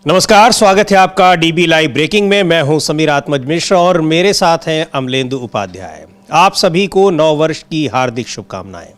नमस्कार, स्वागत है आपका डीबी लाइव ब्रेकिंग में। मैं हूं समीर आत्मज मिश्र और मेरे साथ हैं अमलेंदु उपाध्याय। आप सभी को नव वर्ष की हार्दिक शुभकामनाएं।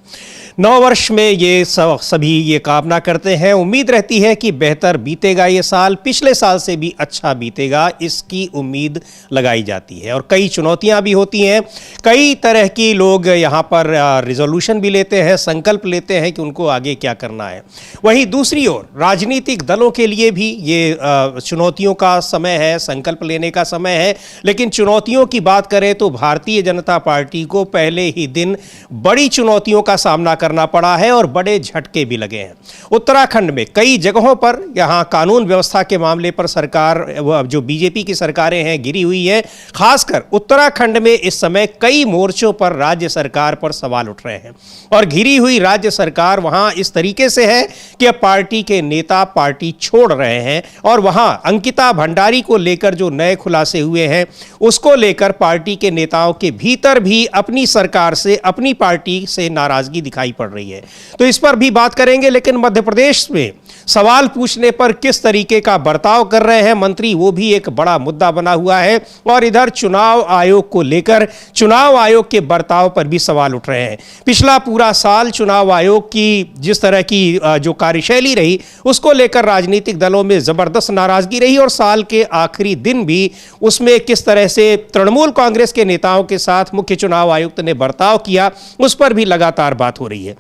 नव वर्ष में ये सभी ये कामना करते हैं, उम्मीद रहती है कि बेहतर बीतेगा ये साल, पिछले साल से भी अच्छा बीतेगा, इसकी उम्मीद लगाई जाती है। और कई चुनौतियां भी होती हैं, कई तरह की लोग यहाँ पर रिजोल्यूशन भी लेते हैं, संकल्प लेते हैं कि उनको आगे क्या करना है। वहीं दूसरी ओर राजनीतिक दलों के लिए भी ये चुनौतियों का समय है, संकल्प लेने का समय है। लेकिन चुनौतियों की बात करें तो भारतीय जनता पार्टी को पहले ही दिन बड़ी चुनौतियों का सामना करना पड़ा है और बड़े झटके भी लगे हैं। उत्तराखंड में कई जगहों पर यहां कानून व्यवस्था के मामले पर सरकार, जो बीजेपी की सरकारें हैं, गिरी हुई है। खासकर उत्तराखंड में इस समय कई मोर्चों पर राज्य सरकार पर सवाल उठ रहे हैं और घिरी हुई राज्य सरकार वहां इस तरीके से है कि अब पार्टी के नेता पार्टी छोड़ रहे हैं और वहां अंकिता भंडारी को लेकर जो नए खुलासे हुए हैं उसको लेकर पार्टी के नेताओं के भीतर भी अपनी सरकार से, अपनी पार्टी से नाराजगी दिखाई पड़ रही है। तो इस पर भी बात करेंगे। लेकिन मध्य प्रदेश में सवाल पूछने पर किस तरीके का बर्ताव कर रहे हैं मंत्री, वो भी एक बड़ा मुद्दा बना हुआ है। और इधर चुनाव आयोग को लेकर चुनाव आयोग के बर्ताव पर भी सवाल उठ रहे हैं। पिछला पूरा साल चुनाव आयोग की जिस तरह की जो कार्यशैली रही उसको लेकर राजनीतिक दलों में जबरदस्त नाराजगी रही और साल के आखिरी दिन भी उसमें किस तरह से तृणमूल कांग्रेस के नेताओं के साथ मुख्य चुनाव आयुक्त ने बर्ताव किया, उस पर भी लगातार बात हो रही है।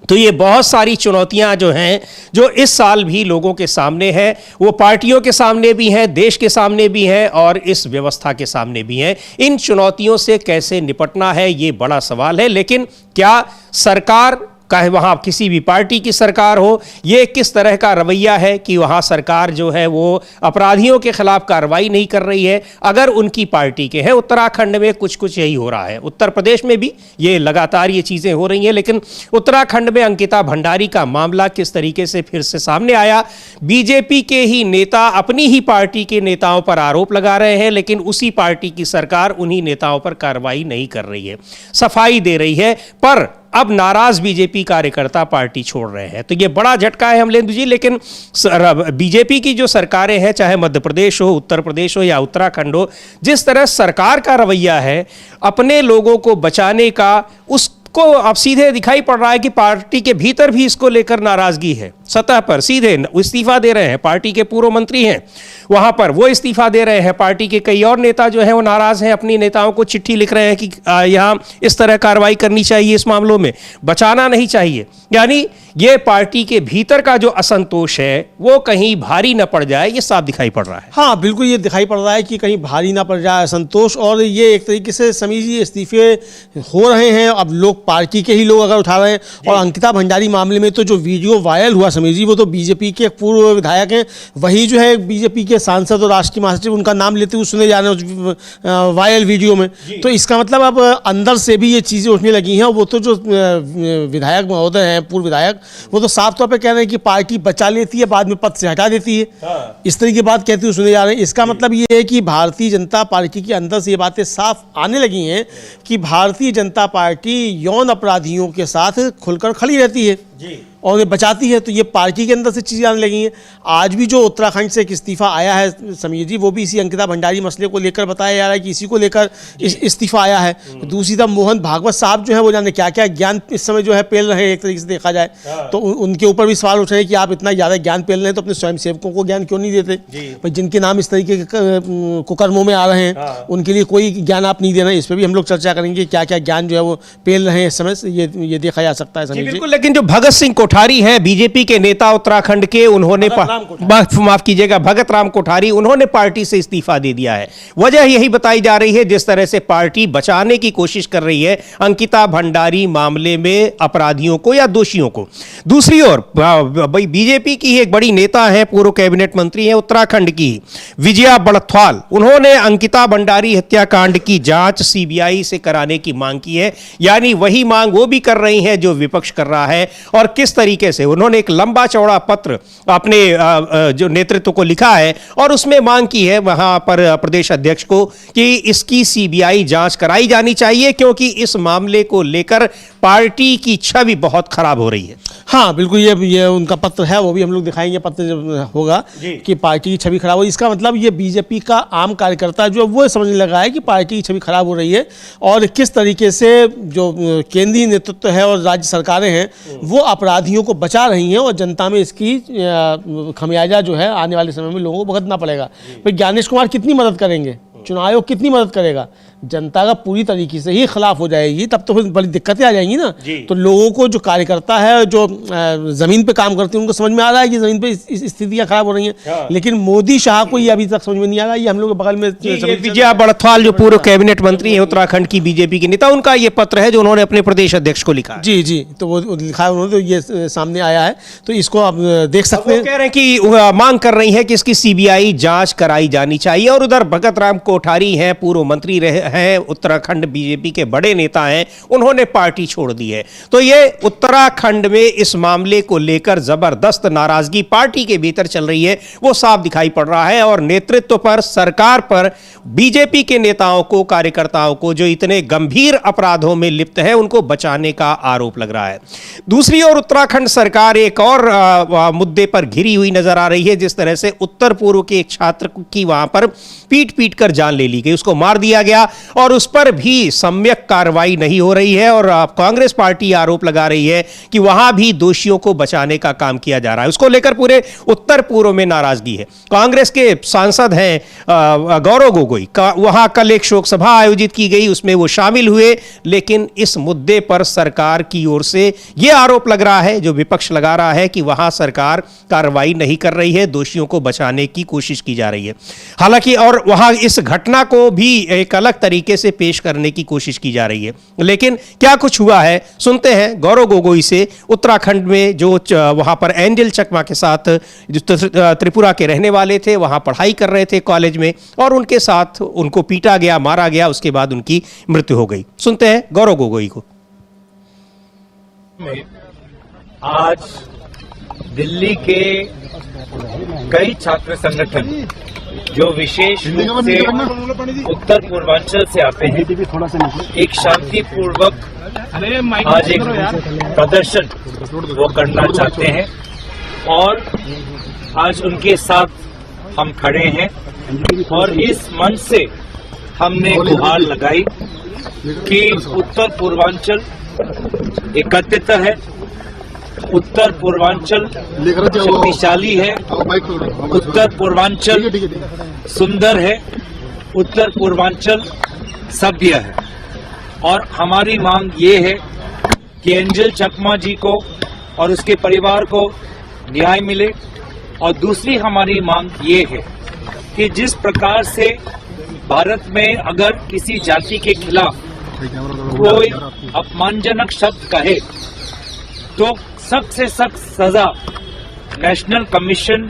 तो ये बहुत सारी चुनौतियां जो हैं, जो इस साल भी लोगों के सामने हैं, वो पार्टियों के सामने भी हैं, देश के सामने भी हैं और इस व्यवस्था के सामने भी हैं। इन चुनौतियों से कैसे निपटना है, ये बड़ा सवाल है। लेकिन क्या सरकार, चाहे वहाँ किसी भी पार्टी की सरकार हो, ये किस तरह का रवैया है कि वहाँ सरकार जो है वो अपराधियों के खिलाफ कार्रवाई नहीं कर रही है अगर उनकी पार्टी के हैं। उत्तराखंड में कुछ यही हो रहा है, उत्तर प्रदेश में भी ये लगातार ये चीज़ें हो रही हैं। लेकिन उत्तराखंड में अंकिता भंडारी का मामला किस तरीके से फिर से सामने आया, बीजेपी के ही नेता अपनी ही पार्टी के नेताओं पर आरोप लगा रहे हैं, लेकिन उसी पार्टी की सरकार उन्हीं नेताओं पर कार्रवाई नहीं कर रही है, सफाई दे रही है। पर अब नाराज बीजेपी कार्यकर्ता पार्टी छोड़ रहे हैं। तो ये बड़ा झटका है अमलेंदु जी। लेकिन बीजेपी की जो सरकारें हैं, चाहे मध्य प्रदेश हो, उत्तर प्रदेश हो या उत्तराखंड हो, जिस तरह सरकार का रवैया है अपने लोगों को बचाने का, उसको अब सीधे दिखाई पड़ रहा है कि पार्टी के भीतर भी इसको लेकर नाराजगी है। सतह पर सीधे इस्तीफा दे रहे हैं, पार्टी के पूर्व मंत्री हैं वहां पर वो इस्तीफा दे रहे हैं। पार्टी के कई और नेता जो हैं वो नाराज हैं, अपनी नेताओं को चिट्ठी लिख रहे हैं कि यहाँ इस तरह कार्रवाई करनी चाहिए, इस मामलों में बचाना नहीं चाहिए। यानी ये पार्टी के भीतर का जो असंतोष है वो कहीं भारी न पड़ जाए, ये साफ दिखाई पड़ रहा है। हाँ, बिल्कुल ये दिखाई पड़ रहा है कि कहीं भारी ना पड़ जाए असंतोष। और ये एक तरीके से समीर जी इस्तीफे हो रहे हैं, अब लोग पार्टी के ही लोग अगर उठा रहे हैं। और अंकिता भंडारी मामले में तो जो वीडियो वायरल हुआ समीर जी, वो तो बीजेपी के पूर्व विधायक हैं, वही जो है बीजेपी के सांसद और राष्ट्रीय महासचिव उनका नाम लेते हुए सुने जा रहे हैं वायरल वीडियो में। तो इसका मतलब अब अंदर से भी ये चीज़ें उठने लगी हैं। और वो तो जो विधायक महोदय हैं, पूर्व विधायक, वो तो साफ तौर पे कह रहे हैं कि पार्टी बचा लेती है, बाद में पद से हटा देती है। हाँ। इस तरह की बात कहते हुए सुने जा रहे हैं। इसका मतलब ये है कि भारतीय जनता पार्टी के अंदर से ये बातें साफ आने लगी हैं कि भारतीय जनता पार्टी यौन अपराधियों के साथ खुलकर खड़ी रहती है जी, और उन्हें बचाती है। तो ये पार्टी के अंदर से चीज़ें आने लगी हैं। आज भी जो उत्तराखंड से एक इस्तीफा आया है समीर जी, वो भी इसी अंकिता भंडारी मसले को लेकर बताया जा रहा है कि इसी को लेकर इस्तीफा आया है। दूसरी तरफ मोहन भागवत साहब जो है वो जाने क्या क्या ज्ञान इस समय जो है पेल रहे हैं, एक तरीके से देखा जाए तो उनके ऊपर भी सवाल उठ रहे हैं कि आप इतना ज़्यादा ज्ञान पेल रहे हैं तो अपने स्वयं सेवकों को ज्ञान क्यों नहीं देते? भाई जिनके नाम इस तरीके के कुकर्मों में आ रहे हैं उनके लिए कोई ज्ञान आप नहीं दे रहे हैं। इस पर भी हम लोग चर्चा करेंगे, क्या क्या ज्ञान जो है वो पेल रहे हैं इस समय से, ये देखा जा सकता है समीर जी। लेकिन जो भगत सिंह कोठारी हैं, बीजेपी के नेता उत्तराखंड के, उन्होंने माफ कीजिएगा भगत राम कोठारी, उन्होंने पार्टी से इस्तीफा दे दिया है। वजह यही बताई जा रही है, जिस तरह से पार्टी बचाने की कोशिश कर रही है अंकिता भंडारी मामले में अपराधियों को या दोषियों को। दूसरी ओर भाई बीजेपी की एक बड़ी नेता है, पूर्व कैबिनेट मंत्री हैं उत्तराखंड की विजया बड़थवाल, उन्होंने अंकिता भंडारी हत्याकांड की जांच सीबीआई से कराने की मांग की है। यानी वही मांग वो भी कर रही हैं जो विपक्ष कर रहा है। और किस किस तरीके से उन्होंने एक लंबा चौड़ा पत्र अपने जो नेतृत्व को लिखा है और उसमें मांग की है वहां पर प्रदेश अध्यक्ष को कि इसकी सीबीआई जांच कराई जानी चाहिए, क्योंकि इस मामले को लेकर पार्टी की छवि बहुत खराब हो रही है। हाँ बिल्कुल, ये उनका पत्र है, वो भी हम लोग दिखाएंगे पत्र जब होगा कि पार्टी की छवि खराब हो। इसका मतलब ये बीजेपी का आम कार्यकर्ता जो वो समझने लगा है कि पार्टी की छवि खराब हो रही है और किस तरीके से जो केंद्रीय नेतृत्व है और राज्य सरकारें हैं वो अपराधियों को बचा रही हैं और जनता में इसकी खमियाजा जो है आने वाले समय में लोगों को भुगतना पड़ेगा। फिर ज्ञानेश कुमार कितनी मदद करेंगे, चुनाव आयोग कितनी मदद करेगा, जनता का पूरी तरीके से ही खिलाफ हो जाएगी, तब तो फिर बड़ी दिक्कतें आ जाएंगी ना। तो लोगों को जो कार्यकर्ता है जो जमीन पे काम करते हैं उनको समझ में आ रहा है कि जमीन पे इस स्थितियां खराब हो रही हैं, लेकिन मोदी शाह को ये अभी तक समझ में नहीं आ रहा। ये हम लोग के बगल में विजया बड़थवाल जो पूर्व कैबिनेट मंत्री है उत्तराखंड की बीजेपी के नेता, उनका ये पत्र है जो उन्होंने अपने प्रदेश अध्यक्ष को लिखा। जी, तो वो लिखा है उन्होंने, तो ये सामने आया है, तो इसको आप देख सकते हैं। कह रहे हैं कि मांग कर रही है कि इसकी सीबीआई जांच कराई जानी चाहिए। और उधर भगत राम कोठारी हैं, पूर्व मंत्री रहे हैं, उत्तराखंड बीजेपी के बड़े नेता हैं, उन्होंने पार्टी छोड़ दी है। तो ये उत्तराखंड में इस मामले को लेकर जबरदस्त नाराजगी पार्टी के भीतर चल रही है, वो साफ दिखाई पड़ रहा है। और नेतृत्व पर, सरकार पर, बीजेपी के नेताओं को, कार्यकर्ताओं को जो इतने गंभीर अपराधों में लिप्त है उनको बचाने का आरोप लग रहा है। दूसरी ओर उत्तराखंड सरकार एक और मुद्दे पर घिरी हुई नजर आ रही है। जिस तरह से उत्तर पूर्व के एक छात्र की वहां पर पीट कर जान ले ली गई, उसको मार दिया गया और उस पर भी सम्यक कार्रवाई नहीं हो रही है। और कांग्रेस पार्टी आरोप लगा रही है कि वहां भी दोषियों को बचाने का काम किया जा रहा है। उसको लेकर पूरे उत्तर पूर्व में नाराजगी है। कांग्रेस के सांसद हैं गौरव गोगोई, वहां कल एक शोक सभा आयोजित की गई, उसमें वो शामिल हुए। लेकिन इस मुद्दे पर सरकार की ओर से यह आरोप लग रहा है, जो विपक्ष लगा रहा है, कि वहां सरकार कार्रवाई नहीं कर रही है, दोषियों को बचाने की कोशिश की जा रही है। हालांकि और वहां इस घटना को भी एक अलग तरीके से पेश करने की कोशिश की जा रही है। लेकिन क्या कुछ हुआ है सुनते हैं गौरव गोगोई से। उत्तराखंड में जो वहां पर एंजल चकमा के साथ जो त्रिपुरा के रहने वाले थे, वहां पढ़ाई कर रहे थे कॉलेज में, और उनके साथ उनको पीटा गया, मारा गया, उसके बाद उनकी मृत्यु हो गई। सुनते हैं गौरव गोगोई को। आज दिल्ली के कई छात्र संगठन जो विशेष रूप से उत्तर पूर्वांचल से आते हैं, एक शांतिपूर्वक आज एक प्रदर्शन वो करना चाहते हैं और आज उनके साथ हम खड़े हैं। और इस मंच से हमने गुहार लगाई कि उत्तर पूर्वांचल एकत्रित है, उत्तर पूर्वांचल शक्तिशाली है, उत्तर पूर्वांचल सुंदर है, उत्तर पूर्वांचल सभ्य है। और हमारी मांग ये है कि एंजल चकमा जी को और उसके परिवार को न्याय मिले। और दूसरी हमारी मांग ये है कि जिस प्रकार से भारत में अगर किसी जाति के खिलाफ कोई अपमानजनक शब्द कहे तो सख्त से सख्त सजा national commission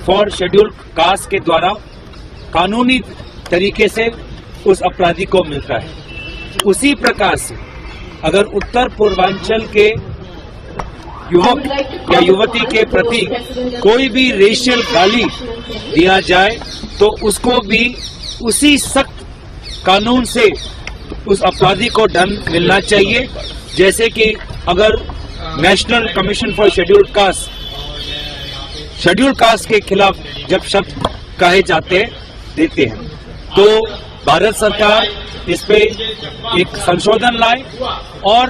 for scheduled caste के द्वारा कानूनी तरीके से उस अपराधी को मिलता है। उसी प्रकार से अगर उत्तर पूर्वांचल के युवक या युवती के प्रति कोई भी रेशियल गाली दिया जाए तो उसको भी उसी सख्त कानून से उस अपराधी को दंड मिलना चाहिए। जैसे कि अगर national commission for scheduled caste के खिलाफ जब शब्द कहे जाते देते हैं तो भारत सरकार इस पे एक संशोधन लाए और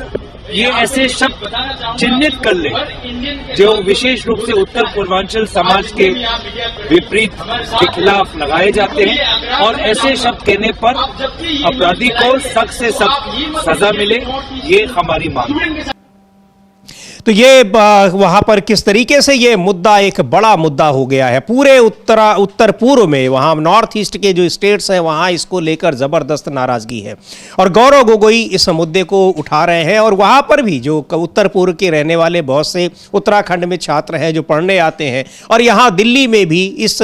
ये ऐसे शब्द चिन्हित कर ले जो विशेष रूप से उत्तर पूर्वांचल समाज के विपरीत के खिलाफ लगाए जाते हैं। और ऐसे शब्द कहने पर अपराधी को सख्त से सख्त सजा मिले, ये हमारी मांग है। तो ये वहां पर किस तरीके से ये मुद्दा एक बड़ा मुद्दा हो गया है पूरे उत्तर पूर्व में। वहां नॉर्थ ईस्ट के जो स्टेट्स हैं वहां इसको लेकर जबरदस्त नाराजगी है और गौरव गोगोई इस मुद्दे को उठा रहे हैं। और वहां पर भी जो उत्तर पूर्व के रहने वाले बहुत से उत्तराखंड में छात्र हैं जो पढ़ने आते हैं और यहाँ दिल्ली में भी इस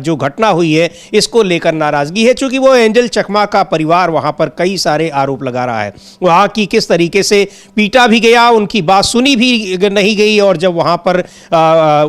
जो घटना हुई है इसको लेकर नाराजगी है। चूंकि वो एंजल चकमा का परिवार वहां पर कई सारे आरोप लगा रहा है, वहां की किस तरीके से पीटा भी गया, उनकी बात सुनी भी नहीं गई और जब वहां पर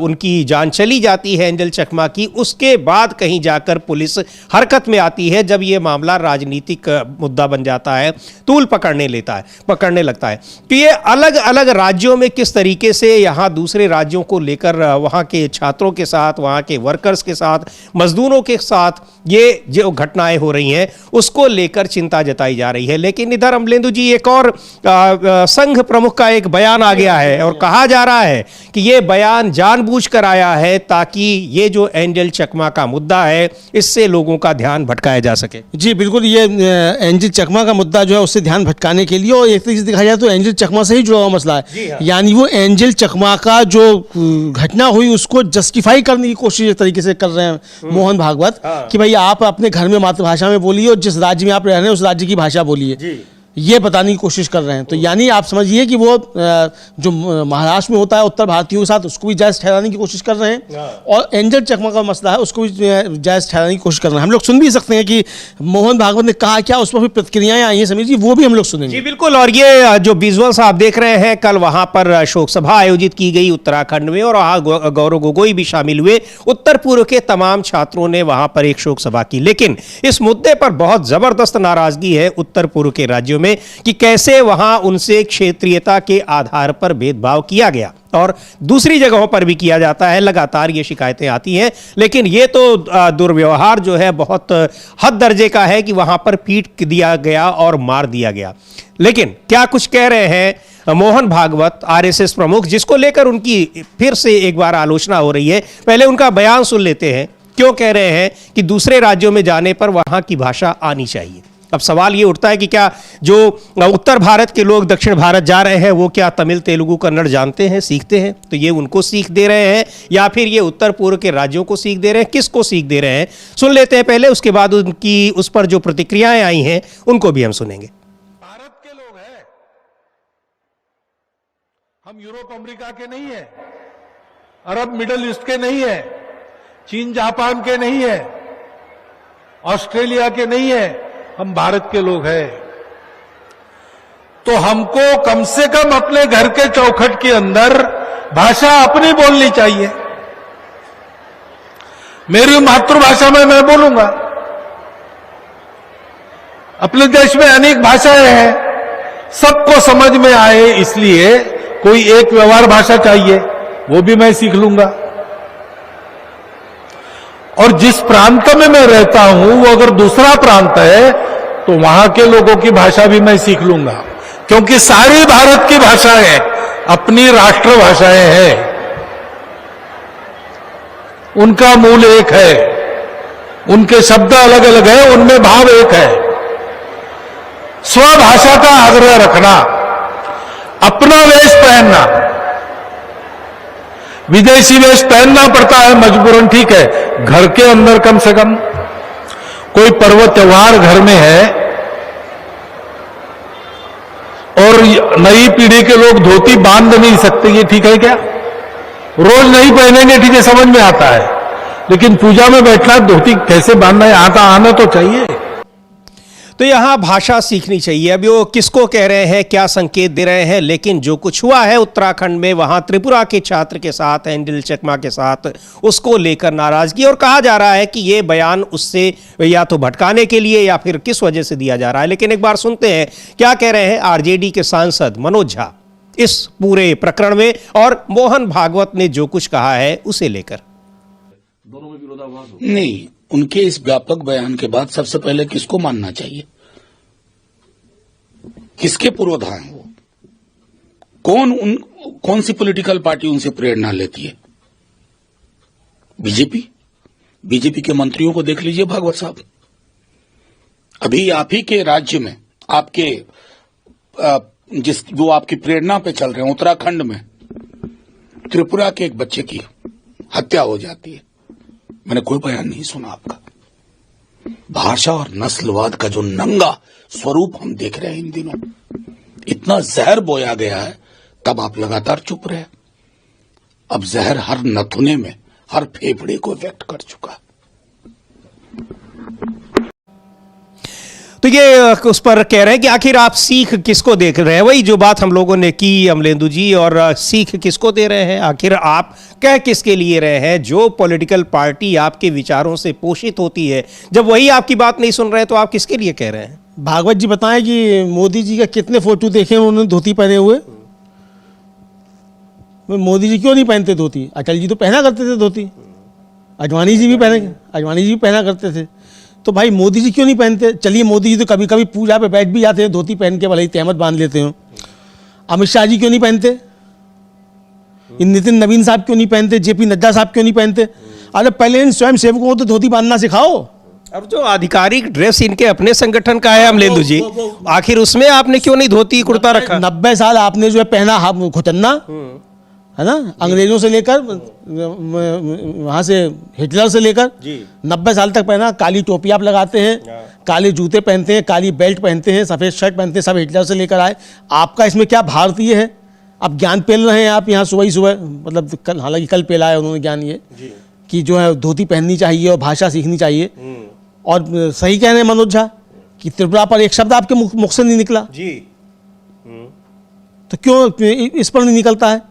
उनकी जान चली जाती है एंजल चकमा की, उसके बाद कहीं जाकर पुलिस हरकत में आती है जब ये मामला राजनीतिक मुद्दा बन जाता है, तूल पकड़ने लगता है। तो ये अलग अलग राज्यों में किस तरीके से यहाँ दूसरे राज्यों को लेकर वहाँ के छात्रों के साथ, वहाँ के वर्कर्स के साथ, मजदूरों के साथ ये जो घटनाएं हो रही हैं उसको लेकर चिंता जताई जा रही है। लेकिन इधर अमलेंदु जी, एक और संघ प्रमुख का एक बयान आ गया है और कहा जा रहा है कि ये बयान जानबूझकर आया है ताकि ये जो एंजल चकमा का मुद्दा है इससे लोगों का ध्यान भटकाया जा सके। जी बिल्कुल, ये एंजल चकमा का मुद्दा जो है उससे ध्यान भटकाने के लिए, और एक तरीके से देखा जाए तो एंजल चकमा से ही जुड़ा हुआ मसला है। यानी वो एंजल चकमा का जो घटना हुई उसको जस्टिफाई करने की कोशिश एक तरीके से कर रहे हैं मोहन भागवत कि भाई आप अपने घर में मातृभाषा में बोलिए और जिस राज्य में आप रह रहे हैं उस राज्य की भाषा बोलिए, ये बताने की कोशिश कर रहे हैं। तो यानी आप समझिए कि वो जो महाराष्ट्र में होता है उत्तर भारतीयों के साथ उसको भी जायज़ ठहराने की कोशिश कर रहे हैं और एंजल चकमा का मसला है उसको भी जायज़ ठहराने की कोशिश कर रहे हैं। हम लोग सुन भी सकते हैं कि मोहन भागवत ने कहा क्या, उस पर भी प्रतिक्रियाएं आई हैं समीर जी, वो भी हम लोग सुनेंगे। जी बिल्कुल, और ये जो विजुअल्स आप देख रहे हैं, कल वहां पर शोक सभा आयोजित की गई उत्तराखंड में और वहां गौरव गोगोई भी शामिल हुए। उत्तर पूर्व के तमाम छात्रों ने वहां पर एक शोक सभा की, लेकिन इस मुद्दे पर बहुत जबरदस्त नाराजगी है उत्तर पूर्व के राज्यों में कि कैसे वहां उनसे क्षेत्रीयता के आधार पर भेदभाव किया गया और दूसरी जगहों पर भी किया जाता है। लगातार ये शिकायतें आती हैं, लेकिन ये तो दुर्व्यवहार जो है बहुत हद दर्जे का है कि वहां पर पीट दिया गया और मार दिया गया। लेकिन क्या कुछ कह रहे हैं मोहन भागवत, आरएसएस प्रमुख, जिसको लेकर उनकी फिर से एक बार आलोचना हो रही है। पहले उनका बयान सुन लेते हैं, क्यों कह रहे हैं कि दूसरे राज्यों में जाने पर वहां की भाषा आनी चाहिए। अब सवाल ये उठता है कि क्या जो उत्तर भारत के लोग दक्षिण भारत जा रहे हैं वो क्या तमिल, तेलुगु, कन्नड़ जानते हैं, सीखते हैं? तो ये उनको सीख दे रहे हैं या फिर ये उत्तर पूर्व के राज्यों को सीख दे रहे हैं? किसको सीख दे रहे हैं, सुन लेते हैं पहले, उसके बाद उनकी उस पर जो प्रतिक्रियाएं आई हैं उनको भी हम सुनेंगे। भारत के लोग हैं, हम यूरोप अमेरिका के नहीं है, अरब मिडल ईस्ट के नहीं है, चीन जापान के नहीं है, ऑस्ट्रेलिया के नहीं है, हम भारत के लोग हैं। तो हमको कम से कम अपने घर के चौखट के अंदर भाषा अपनी बोलनी चाहिए। मेरी मातृभाषा में मैं बोलूंगा। अपने देश में अनेक भाषाएं हैं, सबको समझ में आए इसलिए कोई एक व्यवहार भाषा चाहिए, वो भी मैं सीख लूंगा। और जिस प्रांत में मैं रहता हूं वो अगर दूसरा प्रांत है तो वहां के लोगों की भाषा भी मैं सीख लूंगा, क्योंकि सारी भारत की भाषाएं अपनी राष्ट्र भाषाएं हैं, उनका मूल एक है, उनके शब्द अलग अलग हैं, उनमें भाव एक है। स्वभाषा का आग्रह रखना, अपना वेश पहनना, विदेशी वेश पहनना पड़ता है मजबूरन, ठीक है, घर के अंदर कम से कम कोई पर्व त्योहार घर में है और नई पीढ़ी के लोग धोती बांध नहीं सकते, ये ठीक है क्या? रोज नहीं पहनेंगे, ठीक है, समझ में आता है, लेकिन पूजा में बैठना धोती कैसे बांधना है, आना तो चाहिए। तो यहाँ भाषा सीखनी चाहिए। अभी वो किसको कह रहे हैं, क्या संकेत दे रहे हैं, लेकिन जो कुछ हुआ है उत्तराखंड में, वहाँ त्रिपुरा के छात्र के साथ, एंजल चकमा के साथ, उसको लेकर नाराजगी, और कहा जा रहा है कि ये बयान उससे या तो भटकाने के लिए या फिर किस वजह से दिया जा रहा है। लेकिन एक बार सुनते हैं क्या कह रहे हैं आरजेडी के सांसद मनोज झा इस पूरे प्रकरण में और मोहन भागवत ने जो कुछ कहा है उसे लेकर। दोनों में विरोधाभास हो नहीं, उनके इस व्यापक बयान के बाद सबसे पहले किसको मानना चाहिए? किसके पुरोधा हैं वो? कौन सी पॉलिटिकल पार्टी उनसे प्रेरणा लेती है? बीजेपी के मंत्रियों को देख लीजिए भागवत साहब। अभी आप ही के राज्य में आपके वो आपकी प्रेरणा पे चल रहे हैं, उत्तराखंड में त्रिपुरा के एक बच्चे की हत्या हो जाती है, मैंने कोई बयान नहीं सुना आपका। भाषा और नस्लवाद का जो नंगा स्वरूप हम देख रहे हैं इन दिनों, इतना जहर बोया गया है, तब आप लगातार चुप रहे। अब जहर हर नथुने में, हर फेफड़े को व्यक्त कर चुका है। तो ये उस पर कह रहे हैं कि आखिर आप सीख किसको देख रहे हैं, वही जो बात हम लोगों ने की अमलेंदु जी, और सीख किसको दे रहे हैं, आखिर आप कह किसके लिए रहे हैं। जो पॉलिटिकल पार्टी आपके विचारों से पोषित होती है, जब वही आपकी बात नहीं सुन रहे हैं तो आप किसके लिए कह रहे हैं। भागवत जी बताएं कि मोदी जी का कितने फोटो देखे उन्होंने धोती पहने हुए। मोदी जी क्यों नहीं पहनते धोती, अटल जी तो पहना करते थे धोती, अडवाणी जी भी पहना करते थे, तो भाई मोदी जी क्यों नहीं पहनते। चलिए मोदी जी तो कभी कभी पूजा पे बैठ भी जाते हैं धोती पहन के, भले ही तहमत बांध लेते हो। अमित शाह जी क्यों नहीं पहनते, नितिन नवीन साहब क्यों नहीं पहनते, जेपी नड्डा साहब क्यों नहीं पहनते। अरे पहले इन स्वयं सेवकों को तो धोती बांधना सिखाओ। अब जो आधिकारिक ड्रेस इनके अपने संगठन का है अमलेंदु जी, आखिर उसमें आपने क्यों नहीं धोती कुर्ता रखा। 90 साल आपने जो है पहना घुटन्ना, है ना, अंग्रेजों से लेकर वहाँ से हिटलर से लेकर 90 साल तक पहना। काली टोपी आप लगाते हैं, काले जूते पहनते हैं, काली बेल्ट पहनते हैं, सफ़ेद शर्ट पहनते हैं, सब हिटलर से लेकर आए। आपका इसमें क्या भारतीय है। अब ज्ञान पेल रहे हैं आप यहाँ सुबह ही सुबह, मतलब कल, हालांकि कल पेला है उन्होंने ज्ञान ये कि जो है धोती पहननी चाहिए और भाषा सीखनी चाहिए। और सही कह रहे हैं मनोज झा कि त्रिपुरा पर एक शब्द आपके मुख से नहीं निकला जी, तो क्यों इस पर नहीं निकलता है।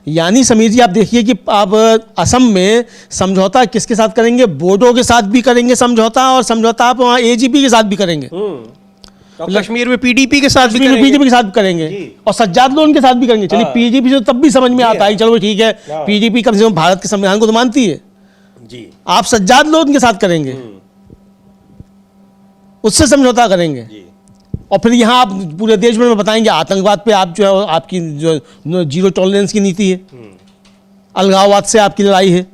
यानी समीर जी आप देखिए कि आप असम में समझौता किसके साथ करेंगे, बोडो के साथ भी करेंगे समझौता, और समझौता आप वहाँ एजीपी के साथ भी करेंगे, कश्मीर में पीडीपी के साथ भी कश्मीर में बीजेपी के साथ करेंगे, और सज्जाद लोन के साथ भी करेंगे। चलिए पीडीपी से तब भी समझ में आता है, चलो ठीक है, पीडीपी कम से कम भारत के संविधान को तो मानती है जी। आप सज्जाद लोन के साथ करेंगे, उससे समझौता करेंगे, और फिर यहाँ आप पूरे देश में बताएंगे आतंकवाद पे आप जो है आपकी जो जीरो टॉलरेंस की नीति है, अलगाववाद से आपकी लड़ाई है।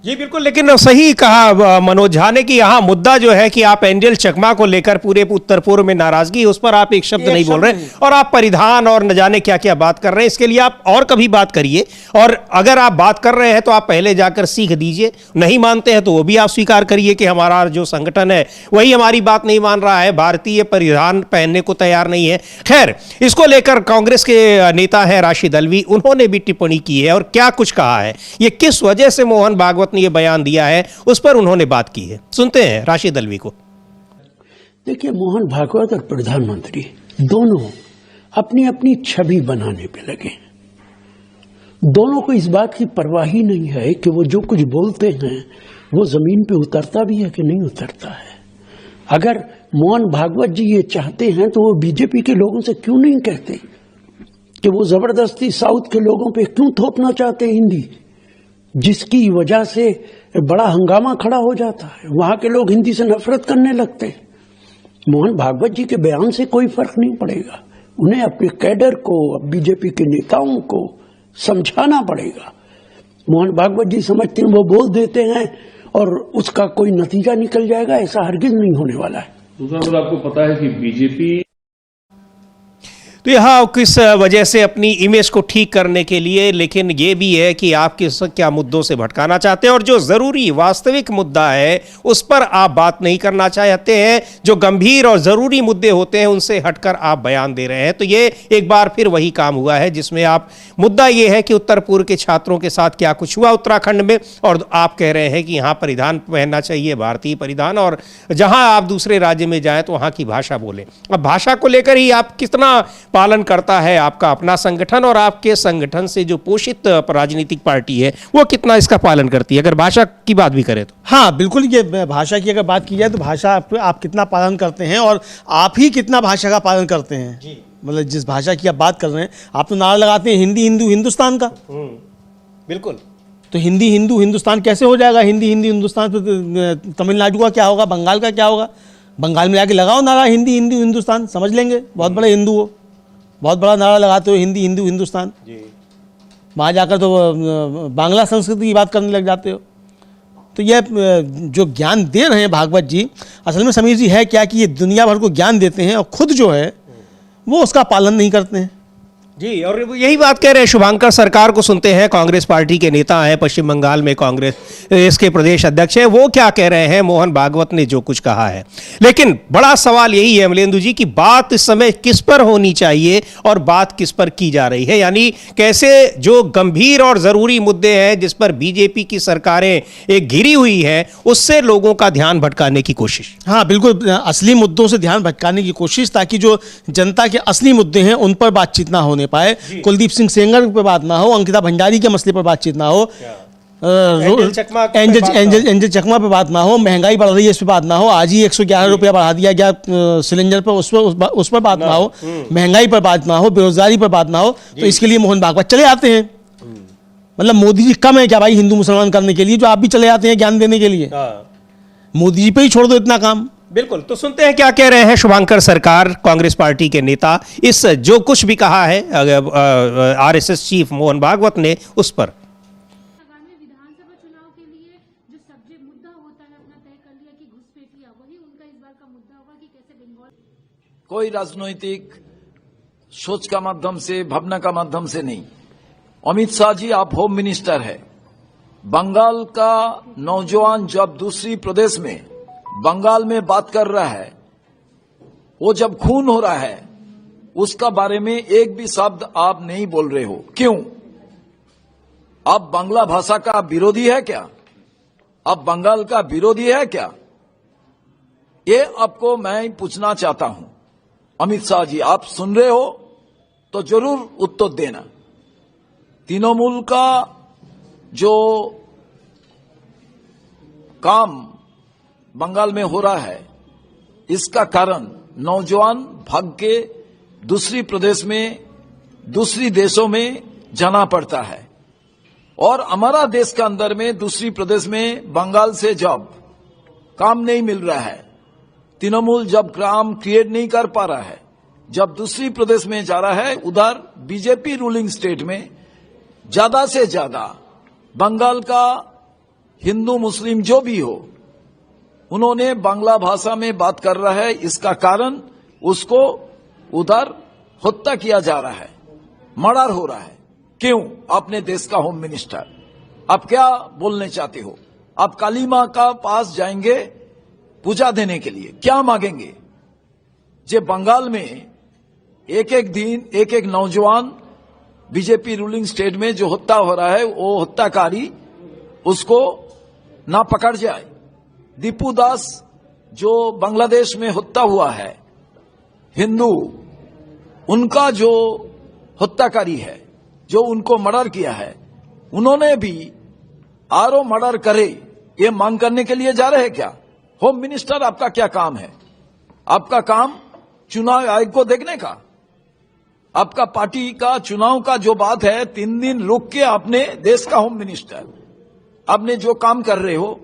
जी बिल्कुल, लेकिन सही कहा मनोज झा ने कि यहाँ मुद्दा जो है कि आप एंजल चकमा को लेकर पूरे उत्तर पूर्व में नाराजगी, उस पर आप एक शब्द नहीं बोल रहे, और आप परिधान और न जाने क्या क्या बात कर रहे हैं। इसके लिए आप और कभी बात करिए, और अगर आप बात कर रहे हैं तो आप पहले जाकर सीख दीजिए, नहीं मानते हैं तो वो भी आप स्वीकार करिए कि हमारा जो संगठन है वही हमारी बात नहीं मान रहा है, भारतीय परिधान पहनने को तैयार नहीं है। खैर, इसको लेकर कांग्रेस के नेता हैं राशिद अल्वी, उन्होंने भी टिप्पणी की है और क्या कुछ कहा है, ये किस वजह से मोहन भागवत ने ये बयान दिया है, उस पर उन्होंने बात की है। सुनते हैं राशिद अल्वी को। देखिए, मोहन भागवत और प्रधानमंत्री दोनों अपनी अपनी छवि बनाने पे लगे। दोनों को इस बात की परवाह ही नहीं है कि वो जो कुछ बोलते हैं वो जमीन पे उतरता भी है कि नहीं उतरता है। अगर मोहन भागवत जी ये चाहते हैं तो वो बीजेपी के लोगों से क्यों नहीं कहते कि वो जबरदस्ती साउथ के लोगों पे क्यों थोपना चाहते हैं हिंदी, जिसकी वजह से बड़ा हंगामा खड़ा हो जाता है, वहां के लोग हिंदी से नफरत करने लगते हैं। मोहन भागवत जी के बयान से कोई फर्क नहीं पड़ेगा, उन्हें अपने कैडर को, बीजेपी के नेताओं को समझाना पड़ेगा। मोहन भागवत जी समझते हैं वो बोल देते हैं और उसका कोई नतीजा निकल जाएगा, ऐसा हरगिज नहीं होने वाला है। दूसरा आपको पता है कि बीजेपी तो यहाँ किस वजह से अपनी इमेज को ठीक करने के लिए, लेकिन ये भी है कि आप किस क्या मुद्दों से भटकाना चाहते हैं, और जो ज़रूरी वास्तविक मुद्दा है उस पर आप बात नहीं करना चाहते हैं। जो गंभीर और ज़रूरी मुद्दे होते हैं उनसे हटकर आप बयान दे रहे हैं। तो ये एक बार फिर वही काम हुआ है जिसमें आप, मुद्दा ये है कि उत्तर पूर्व के छात्रों के साथ क्या कुछ हुआ उत्तराखंड में, और आप कह रहे हैं कि यहाँ परिधान पहनना चाहिए, भारतीय परिधान, और जहाँ आप दूसरे राज्य में जाएँ तो वहाँ की भाषा बोलें। अब भाषा को लेकर ही आप कितना पालन करता है आपका अपना संगठन, और आपके संगठन से जो पोषित राजनीतिक पार्टी है वो कितना इसका पालन करती है, अगर भाषा की बात भी करें तो। हाँ बिल्कुल, ये भाषा की अगर बात की जाए तो भाषा आप कितना पालन करते हैं, और आप ही कितना भाषा का पालन करते हैं जी। मतलब जिस भाषा की आप बात कर रहे हैं, आप तो नारा लगाते हैं हिंदी हिंदू हिंदुस्तान का। बिल्कुल, तो हिंदी हिंदू हिंदुस्तान कैसे हो जाएगा। हिंदी हिंदी हिंदुस्तान तो तमिलनाडु का क्या होगा, बंगाल का क्या होगा। बंगाल में जाके लगाओ नारा हिंदी हिंदू हिंदुस्तान, समझ लेंगे, बहुत बड़े हिंदू हो, बहुत बड़ा नारा लगाते हो हिंदी हिंदू हिंदुस्तान। वहाँ जाकर तो बांग्ला संस्कृति की बात करने लग जाते हो। तो ये जो ज्ञान दे रहे हैं भागवत जी, असल में समीर जी है क्या कि ये दुनिया भर को ज्ञान देते हैं और खुद जो है वो उसका पालन नहीं करते हैं। जी, और यही बात कह रहे हैं शुभंकर सरकार को सुनते हैं। कांग्रेस पार्टी के नेता हैं, पश्चिम बंगाल में कांग्रेस इसके प्रदेश अध्यक्ष हैं, वो क्या कह रहे हैं। मोहन भागवत ने जो कुछ कहा है, लेकिन बड़ा सवाल यही है अमलेंदु जी की बात इस समय किस पर होनी चाहिए और बात किस पर की जा रही है। यानी कैसे जो गंभीर और जरूरी मुद्दे हैं जिस पर बीजेपी की सरकारें एक घिरी हुई है, उससे लोगों का ध्यान भटकाने की कोशिश। हाँ बिल्कुल, असली मुद्दों से ध्यान भटकाने की कोशिश, ताकि जो जनता के असली मुद्दे हैं उन पर बातचीत ना होने पाए। कुलदीप सिंह सेंगर पर बात ना हो, अंकिता भंडारी के मसले पर बातचीत ना हो, एंजल चकमा पे बात ना हो, महंगाई बढ़ रही है इस पर बात ना हो, आज ही 111 रुपया बढ़ा दिया गया सिलेंडर पर, उस पर बात ना हो, महंगाई पर बात ना हो, बेरोजगारी पर बात ना हो, तो इसके लिए मोहन भागवत चले आते हैं। मतलब मोदी जी कम है क्या भाई हिंदू मुसलमान करने के लिए, जो आप भी चले आते हैं ज्ञान देने के लिए? मोदी जी पे ही छोड़ दो इतना काम। बिल्कुल, तो सुनते हैं क्या कह रहे हैं शुभंकर सरकार, कांग्रेस पार्टी के नेता, इस जो कुछ भी कहा है आरएसएस चीफ मोहन भागवत ने उस पर। आगामी विधानसभा चुनाव के लिए जो सब्जेक्ट मुद्दा होता है अपना तय कर लिया कि घुसपैठिया, वही उनका इस बार का मुद्दा होगा कि कैसे बंगाल। कोई राजनैतिक सोच का माध्यम से, भावना का माध्यम से नहीं। अमित शाह जी, आप होम मिनिस्टर है। बंगाल का नौजवान जब दूसरी प्रदेश में बंगाल में बात कर रहा है, वो जब खून हो रहा है, उसका बारे में एक भी शब्द आप नहीं बोल रहे हो। क्यों? आप बांग्ला भाषा का विरोधी है क्या? आप बंगाल का विरोधी है क्या? ये आपको मैं पूछना चाहता हूं। अमित शाह जी, आप सुन रहे हो तो जरूर उत्तर देना। तृणमूल का जो काम बंगाल में हो रहा है, इसका कारण नौजवान भाग के दूसरी प्रदेश में, दूसरी देशों में जाना पड़ता है। और हमारा देश के अंदर में दूसरी प्रदेश में बंगाल से जब काम नहीं मिल रहा है, तृणमूल जब काम क्रिएट नहीं कर पा रहा है, जब दूसरी प्रदेश में जा रहा है, उधर बीजेपी रूलिंग स्टेट में ज्यादा से ज्यादा बंगाल का हिंदू मुस्लिम जो भी हो, उन्होंने बांग्ला भाषा में बात कर रहा है। इसका कारण उसको उधर हत्या किया जा रहा है, मर्डर हो रहा है। क्यों? अपने देश का होम मिनिस्टर, आप क्या बोलने चाहते हो? आप काली मां का पास जाएंगे पूजा देने के लिए, क्या मांगेंगे? जे बंगाल में एक एक दिन एक एक नौजवान बीजेपी रूलिंग स्टेट में जो हत्या हो रहा है, वो हत्याकारी उसको ना पकड़ जाए। दीपू दास जो बांग्लादेश में हत्या हुआ है, हिंदू, उनका जो हत्याकारी है, जो उनको मर्डर किया है, उन्होंने भी आरो मर्डर करे, ये मांग करने के लिए जा रहे हैं क्या? होम मिनिस्टर, आपका क्या काम है? आपका काम चुनाव आयोग को देखने का? आपका पार्टी का चुनाव का जो बात है, 3 दिन रुक के आपने देश का होम मिनिस्टर, आपने जो काम कर रहे हो,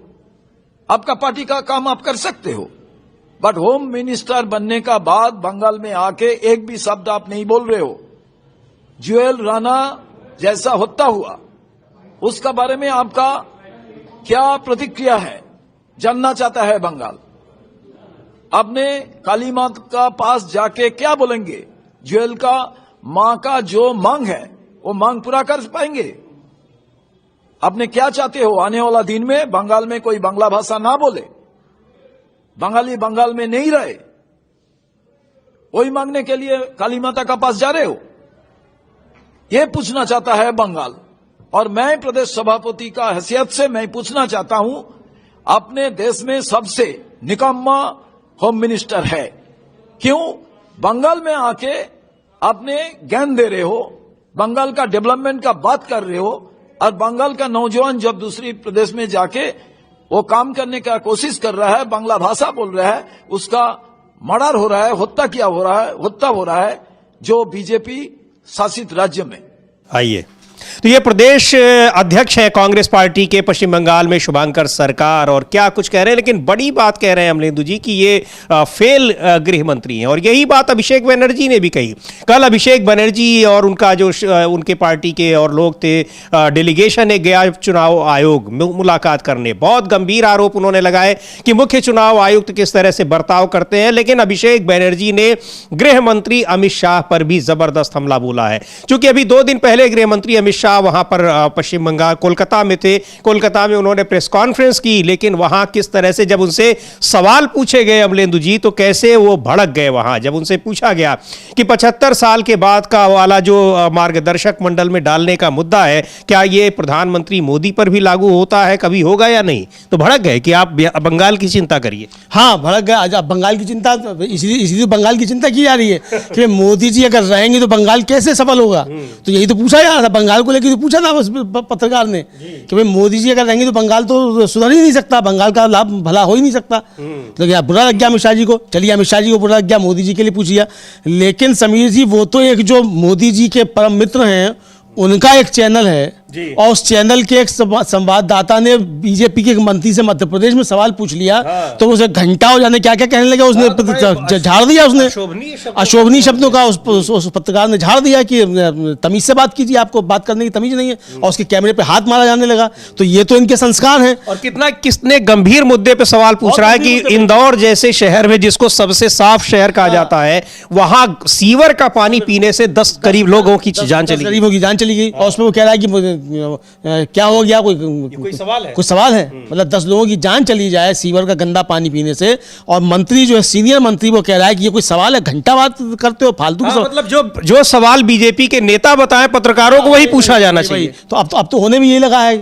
आपका पार्टी का काम आप कर सकते हो, बट होम मिनिस्टर बनने का बाद बंगाल में आके एक भी शब्द आप नहीं बोल रहे हो। जुएल राणा जैसा हत्या हुआ, उसका बारे में आपका क्या प्रतिक्रिया है, जानना चाहता है बंगाल। आपने काली मां का पास जाके क्या बोलेंगे? जुएल का मां का जो मांग है, वो मांग पूरा कर पाएंगे? आपने क्या चाहते हो? आने वाला दिन में बंगाल में कोई बांग्ला भाषा ना बोले, बंगाली बंगाल में नहीं रहे, वही मांगने के लिए काली माता का पास जा रहे हो? ये पूछना चाहता है बंगाल। और मैं प्रदेश सभापति का हैसियत से मैं पूछना चाहता हूं, अपने देश में सबसे निकम्मा होम मिनिस्टर है, क्यों बंगाल में आके आपने ज्ञान दे रहे हो, बंगाल का डेवलपमेंट का बात कर रहे हो, और बंगाल का नौजवान जब दूसरी प्रदेश में जाके वो काम करने का कोशिश कर रहा है, बांग्ला भाषा बोल रहा है, उसका मर्डर हो रहा है, हत्या हो रहा है जो बीजेपी शासित राज्य में। आइए तो ये प्रदेश अध्यक्ष हैं कांग्रेस पार्टी के पश्चिम बंगाल में शुभंकर सरकार, और क्या कुछ कह रहे हैं, लेकिन बड़ी बात कह रहे हैं अमलेंदु जी कि ये फेल गृह मंत्री हैं। और यही बात अभिषेक बनर्जी ने भी कही। कल अभिषेक बनर्जी और उनका जो उनके पार्टी के और लोग थे, डेलीगेशन ने गया चुनाव आयोग मुलाकात करने। बहुत गंभीर आरोप उन्होंने लगाए कि मुख्य चुनाव आयुक्त किस तरह से बर्ताव करते हैं। लेकिन अभिषेक बनर्जी ने गृह मंत्री अमित शाह पर भी जबरदस्त हमला बोला है। क्योंकि अभी 2 दिन पहले गृह मंत्री अमित शाह वहां पर पश्चिम बंगाल कोलकाता में थे। कोलकाता में उन्होंने प्रेस कॉन्फ्रेंस की, लेकिन वहां किस तरह से जब उनसे सवाल पूछे गए अमलेंदु जी, तो कैसे वो भड़क गए। वहां जब उनसे पूछा गया कि 75 साल के बाद का वाला जो मार्गदर्शक मंडल में डालने का मुद्दा है, क्या ये प्रधानमंत्री मोदी पर भी लागू होता है, कभी होगा या नहीं, तो भड़क गए कि आप बंगाल की चिंता करिए। हाँ, भड़क गया। आज बंगाल की चिंता, इसलिए बंगाल की चिंता की जा रही है कि मोदी जी अगर रहेंगे तो बंगाल कैसे सफल होगा। तो यही तो पूछा जा रहा था, बंगाल को लेकर तो पूछा था पत्रकार ने कि भाई मोदी जी अगर रहेंगे तो बंगाल तो सुधर ही नहीं सकता, बंगाल का लाभ भला हो ही नहीं सकता। तो क्या बुरा लग गया अमित शाह जी को? चलिए, अमित शाह जी को बुरा लग गया, मोदी जी के लिए पूछ लिया। लेकिन समीर जी, वो तो एक जो मोदी जी के परम मित्र हैं, उनका एक चैनल है और उस चैनल के एक संवाददाता ने बीजेपी के एक मंत्री से मध्य प्रदेश में सवाल पूछ लिया। तो उसे घंटा हो जाने क्या क्या कहने लगा, उसने झाड़ दिया, उसने अशोभनीय शब्दों का उस पत्रकार ने झाड़ दिया कि तमीज से बात कीजिए, आपको बात करने की तमीज नहीं है, और उसके कैमरे पे हाथ मारा जाने लगा। तो ये तो इनके संस्कार हैं। और कितने गंभीर मुद्दे पे सवाल पूछ रहा है कि इंदौर जैसे शहर में, जिसको सबसे साफ शहर कहा जाता है, वहां सीवर का पानी पीने से 10 करीब लोगों की जान चली गई। और उसमें वो कह रहा है कि क्या हो गया, कोई सवाल है मतलब 10 लोगों की जान चली जाए सीवर का गंदा पानी पीने से, और मंत्री जो है सीनियर मंत्री वो कह रहा है कि ये कोई सवाल है, घंटा बात करते हो फालतू। मतलब जो सवाल बीजेपी के नेता बताएं पत्रकारों को, वही पूछा जाना चाहिए। तो अब तो होने भी यही लगा है।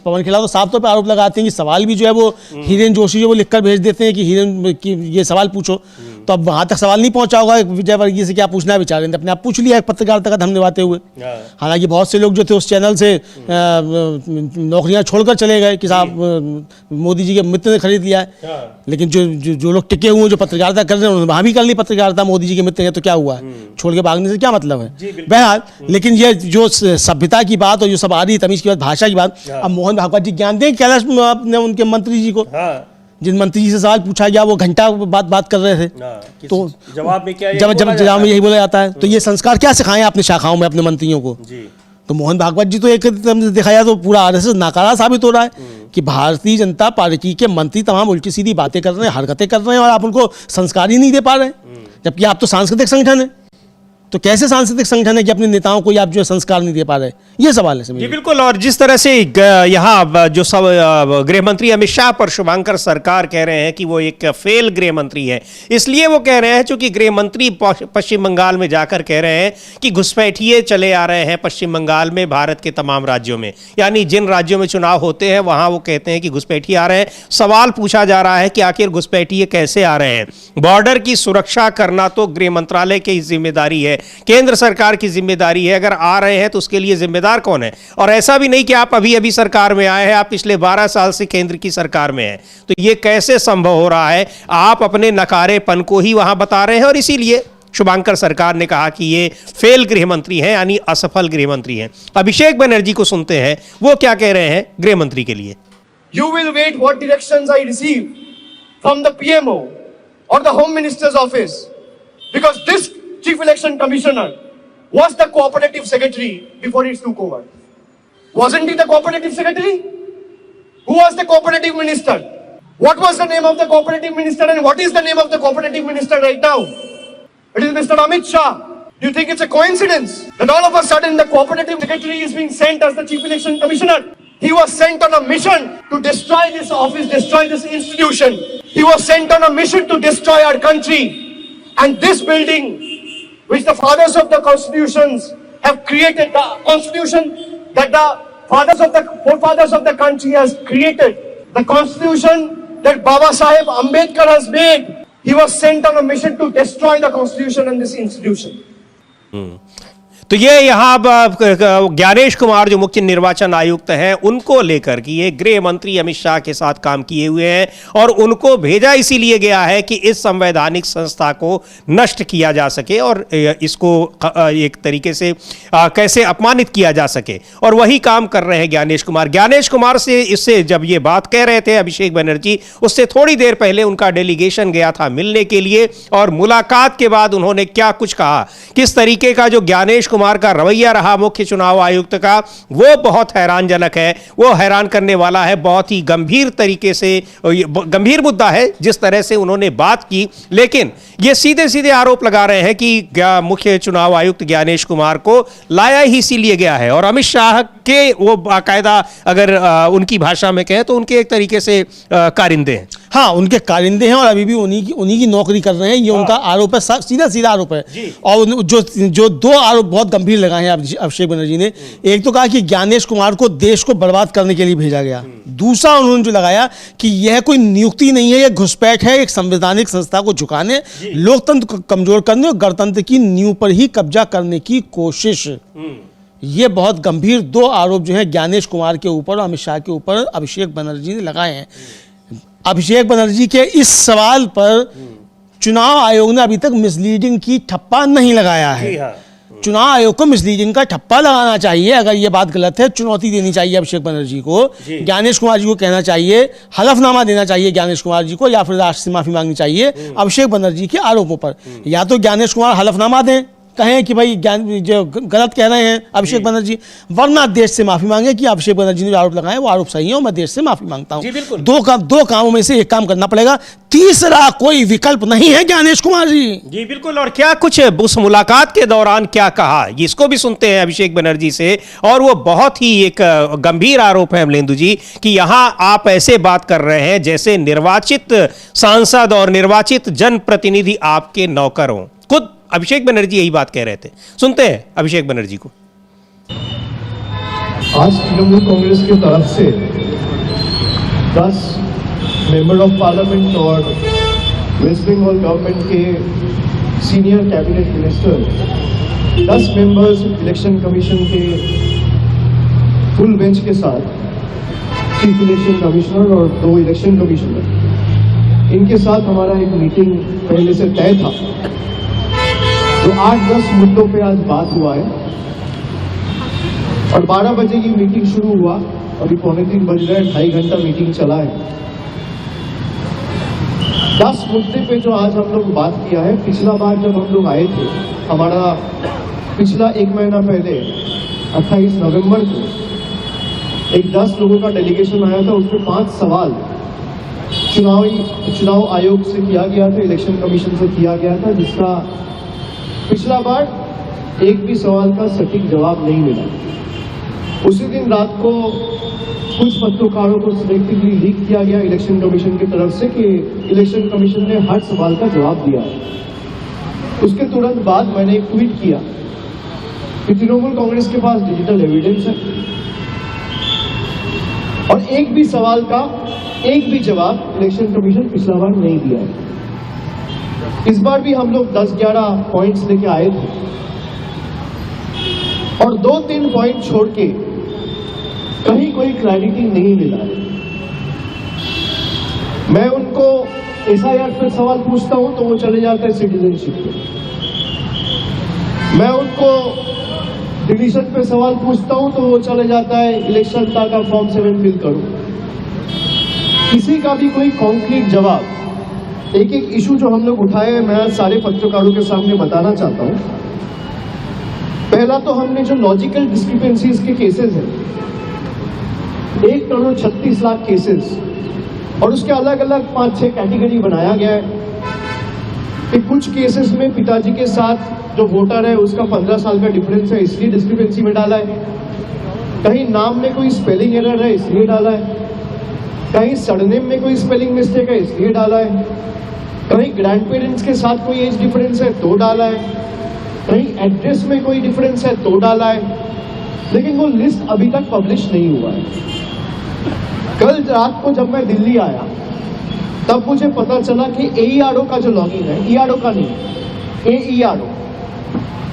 पवन खिलाफ तो साफ तौर पर आरोप लगाते हैं कि सवाल भी जो है वो हिरेन जोशी जो वो लिखकर भेज देते हैं कि हिरेन की ये सवाल पूछो। तो अब वहां तक सवाल नहीं पहुंचा होगा विजय वर्गीय से क्या पूछना है, बेचारे ने अपने आप पूछ लिया पत्रकारिता का धम निभाते हुए। हालांकि बहुत से लोग जो थे उस चैनल से नौकरियां छोड़कर चले गए कि साहब मोदी जी के मित्र ने खरीद लिया है। लेकिन जो लोग टिके हुए जो पत्रकारिता कर रहे हैं, उन्होंने वहां भी कर ली पत्रकारिता, मोदी जी के मित्र हैं, तो क्या हुआ है, छोड़ के भागने से क्या मतलब है। बहरहाल, लेकिन ये जो सभ्यता की बात और जो सब आ रही तमीज की बात, भाषा की बात, अब मोहन भागवत जी ज्ञान दें कैलाश ने उनके मंत्री जी को, जिन मंत्री जी से सवाल पूछा गया वो घंटा बात कर रहे थे, तो जवाब में क्या, जवाब में यही बोला जाता है। तो ये संस्कार क्या सिखाएं अपने शाखाओं में अपने मंत्रियों को। तो मोहन भागवत जी तो एक दिखाया तो पूरा आरएसएस नाकारा साबित हो रहा है कि भारतीय जनता पार्टी के मंत्री तमाम उल्टी सीधी बातें कर रहे हैं, हरकतें कर रहे हैं, और आप उनको संस्कार ही नहीं दे पा रहे हैं, जबकि आप तो सांस्कृतिक संगठन है। तो कैसे सांस्कृतिक संगठन है कि अपने नेताओं को आप जो संस्कार नहीं दे पा रहे, ये सवाल है। जी बिल्कुल। और जिस तरह से यहाँ जो सब गृह मंत्री अमित शाह पर शुभंकर सरकार कह रहे हैं कि वो एक फेल गृह मंत्री है, इसलिए वो कह रहे हैं क्योंकि गृह मंत्री पश्चिम बंगाल में जाकर कह रहे हैं कि घुसपैठिए चले आ रहे हैं पश्चिम बंगाल में, भारत के तमाम राज्यों में, यानी जिन राज्यों में चुनाव होते हैं वहां वो कहते हैं कि घुसपैठिए आ रहे हैं। सवाल पूछा जा रहा है कि आखिर घुसपैठिए कैसे आ रहे हैं। बॉर्डर की सुरक्षा करना तो गृह मंत्रालय की जिम्मेदारी है, केंद्र सरकार की जिम्मेदारी है। अगर आ रहे हैं तो उसके लिए जिम्मेदार कौन है। और ऐसा भी नहीं कि आप अभी अभी सरकार में आए हैं, आप पिछले 12 साल से केंद्र की सरकार में हैं, तो ये कैसे संभव हो रहा है। आप अपने नकारेपन को ही वहां बता रहे हैं, और इसीलिए शुभंकर सरकार ने कहा कि ये फेल गृह मंत्री हैं, यानी असफल गृह मंत्री हैं। अभिषेक बनर्जी को सुनते हैं वो क्या कह रहे हैं गृह मंत्री के लिए। You will wait what directions I receive from the PMO or the Home Minister's office, because this Chief Election Commissioner was the cooperative secretary before he took over. Wasn't he the cooperative secretary? Who was the cooperative minister? What was the name of the cooperative minister, and what is the name of the cooperative minister right now? It is Mr. Amit Shah. Do you think it's a coincidence that all of a sudden the cooperative secretary is being sent as the Chief Election Commissioner? He was sent on a mission to destroy this office, destroy this institution. He was sent on a mission to destroy our country. And this building, which the fathers of the constitutions have created, the constitution that the forefathers of the country has created, the constitution that Baba Saheb Ambedkar has made, he was sent on a mission to destroy the constitution and this institution. तो ये यहाँ ज्ञानेश कुमार जो मुख्य निर्वाचन आयुक्त हैं उनको लेकर कि ये गृह मंत्री अमित शाह के साथ काम किए हुए हैं और उनको भेजा इसीलिए गया है कि इस संवैधानिक संस्था को नष्ट किया जा सके और इसको एक तरीके से कैसे अपमानित किया जा सके, और वही काम कर रहे हैं ज्ञानेश कुमार। ज्ञानेश कुमार से इससे जब ये बात कह रहे थे अभिषेक बनर्जी, उससे थोड़ी देर पहले उनका डेलीगेशन गया था मिलने के लिए, और मुलाकात के बाद उन्होंने क्या कुछ कहा, किस तरीके का जो ज्ञानेश कुमार का रवैया रहा मुख्य चुनाव आयुक्त का, वो बहुत हैरानजनक है, वो हैरान करने वाला है। बहुत ही गंभीर तरीके से गंभीर मुद्दा है जिस तरह से उन्होंने बात की, लेकिन ये सीधे सीधे आरोप लगा रहे हैं कि मुख्य चुनाव आयुक्त ज्ञानेश कुमार को लाया ही इसीलिए गया है, और अमित शाह के वो बाकायदा अगर उनकी भाषा में कहें तो उनके एक तरीके से कारिंदे हैं। हाँ, उनके कारिंदे हैं और अभी भी उन्हीं की नौकरी कर रहे हैं, ये उनका आरोप है, सीधा सीधा आरोप है। और जो दो आरोप बहुत गंभीर लगाए हैं अभिषेक बनर्जी ने, एक तो कहा कि ज्ञानेश कुमार को देश को बर्बाद करने के लिए भेजा गया, दूसरा उन्होंने जो लगाया कि यह कोई नियुक्ति नहीं है, यह घुसपैठ है एक संवैधानिक संस्था को झुकाने, लोकतंत्र को कमजोर करने और गणतंत्र की नींव पर ही कब्जा करने की कोशिश। ये बहुत गंभीर दो आरोप जो है ज्ञानेश कुमार के ऊपर और अमित शाह के ऊपर अभिषेक बनर्जी ने लगाए हैं। अभिषेक बनर्जी के इस सवाल पर चुनाव आयोग ने अभी तक मिसलीडिंग की ठप्पा नहीं लगाया है। चुनाव आयोग को मिसलीडिंग का ठप्पा लगाना चाहिए, अगर ये बात गलत है चुनौती देनी चाहिए अभिषेक बनर्जी को, ज्ञानेश कुमार जी को कहना चाहिए, हलफनामा देना चाहिए ज्ञानेश कुमार जी को, या फिर राष्ट्र से माफी मांगनी चाहिए अभिषेक बनर्जी के आरोपों पर। या तो ज्ञानेश कुमार हलफनामा दें, कहें कि भाई जो गलत कह रहे हैं अभिषेक बनर्जी, वरना देश से माफी मांगे कि अभिषेक बनर्जी ने जो आरोप लगाए वो आरोप सही है और मैं देश से माफी मांगता हूं। दो कामों में से एक काम करना पड़ेगा, तीसरा कोई विकल्प नहीं है ज्ञानेश कुमार जी। जी बिल्कुल। और क्या कुछ उस मुलाकात के दौरान क्या कहा, इसको भी सुनते हैं अभिषेक बनर्जी से, और वो बहुत ही एक गंभीर आरोप है अमलेंदु जी कि यहां आप ऐसे बात कर रहे हैं जैसे निर्वाचित सांसद और निर्वाचित जनप्रतिनिधि आपके नौकर हों। खुद अभिषेक बनर्जी यही बात कह रहे थे, सुनते हैं अभिषेक बनर्जी को। आज तृणमूल कांग्रेस की तरफ से 10 मेंबर ऑफ पार्लियामेंट और वेस्ट बंगाल गवर्नमेंट के senior cabinet minister, 10 members election commission के फुल बेंच के साथ चीफ इलेक्शन कमिश्नर और 2 इलेक्शन कमिश्नर, इनके साथ हमारा एक मीटिंग पहले से तय था। तो 8-10 मुद्दों पे आज बात हुआ है और 12 बजे की मीटिंग शुरू हुआ, अभी 2:45 बज रहे हैं, 2.5 घंटा मीटिंग चला है। 10 मुद्दे पे जो आज हम लोग बात किया है, पिछला बार जब हम लोग आए थे, हमारा पिछला 1 महीना पहले 28 नवंबर को एक 10 लोगों का डेलीगेशन आया था, उसमें 5 सवाल चुनाव आयोग से किया गया था, इलेक्शन कमीशन से किया गया था, जिसका पिछला बार एक भी सवाल का सटीक जवाब नहीं मिला। उसी दिन रात को कुछ पत्रकारों को सिलेक्टिवली लीक किया गया इलेक्शन कमीशन की तरफ से कि इलेक्शन कमीशन ने हर सवाल का जवाब दिया। उसके तुरंत बाद मैंने एक ट्वीट किया कि तृणमूल कांग्रेस के पास डिजिटल एविडेंस है और एक भी सवाल का एक भी जवाब इलेक्शन कमीशन पिछला बार नहीं दिया है। इस बार भी हम लोग 10-11 पॉइंट्स लेके आए थे और 2-3 पॉइंट छोड़ के कहीं कोई क्लैरिटी नहीं मिला है। मैं उनको एसआईआर पर सवाल पूछता हूं तो वो चले जाते हैं सिटीजनशिप पे। मैं उनको डिलीशन पे सवाल पूछता हूं तो वो चले जाता है इलेक्शन का फॉर्म 7 फिल करो। किसी का भी कोई कॉन्क्रीट जवाब, एक एक इशू जो हम लोग उठाए हैं मैं सारे पत्रकारों के सामने बताना चाहता हूं। पहला तो हमने जो लॉजिकल डिस्क्रिपेंसीज के केसेस हैं, 1 करोड़ 36 लाख केसेस, और उसके अलग अलग 5-6 कैटेगरी बनाया गया है कि कुछ केसेस में पिताजी के साथ जो वोटर है उसका 15 साल का डिफरेंस है, इसलिए डिस्क्रिपेंसी में डाला है। कहीं नाम में कोई स्पेलिंग एरर है इसलिए डाला है, कहीं सरनेम में कोई स्पेलिंग मिस्टेक है इसलिए डाला है, कहीं ग्रैंड पेरेंट्स के साथ कोई एज डिफरेंस है तो डाला है, कहीं एड्रेस में कोई डिफरेंस है तो डाला है, लेकिन वो लिस्ट अभी तक पब्लिश नहीं हुआ है। कल रात को जब मैं दिल्ली आया तब मुझे पता चला कि AERO का जो लॉगिन है, ERO का नहीं, AERO,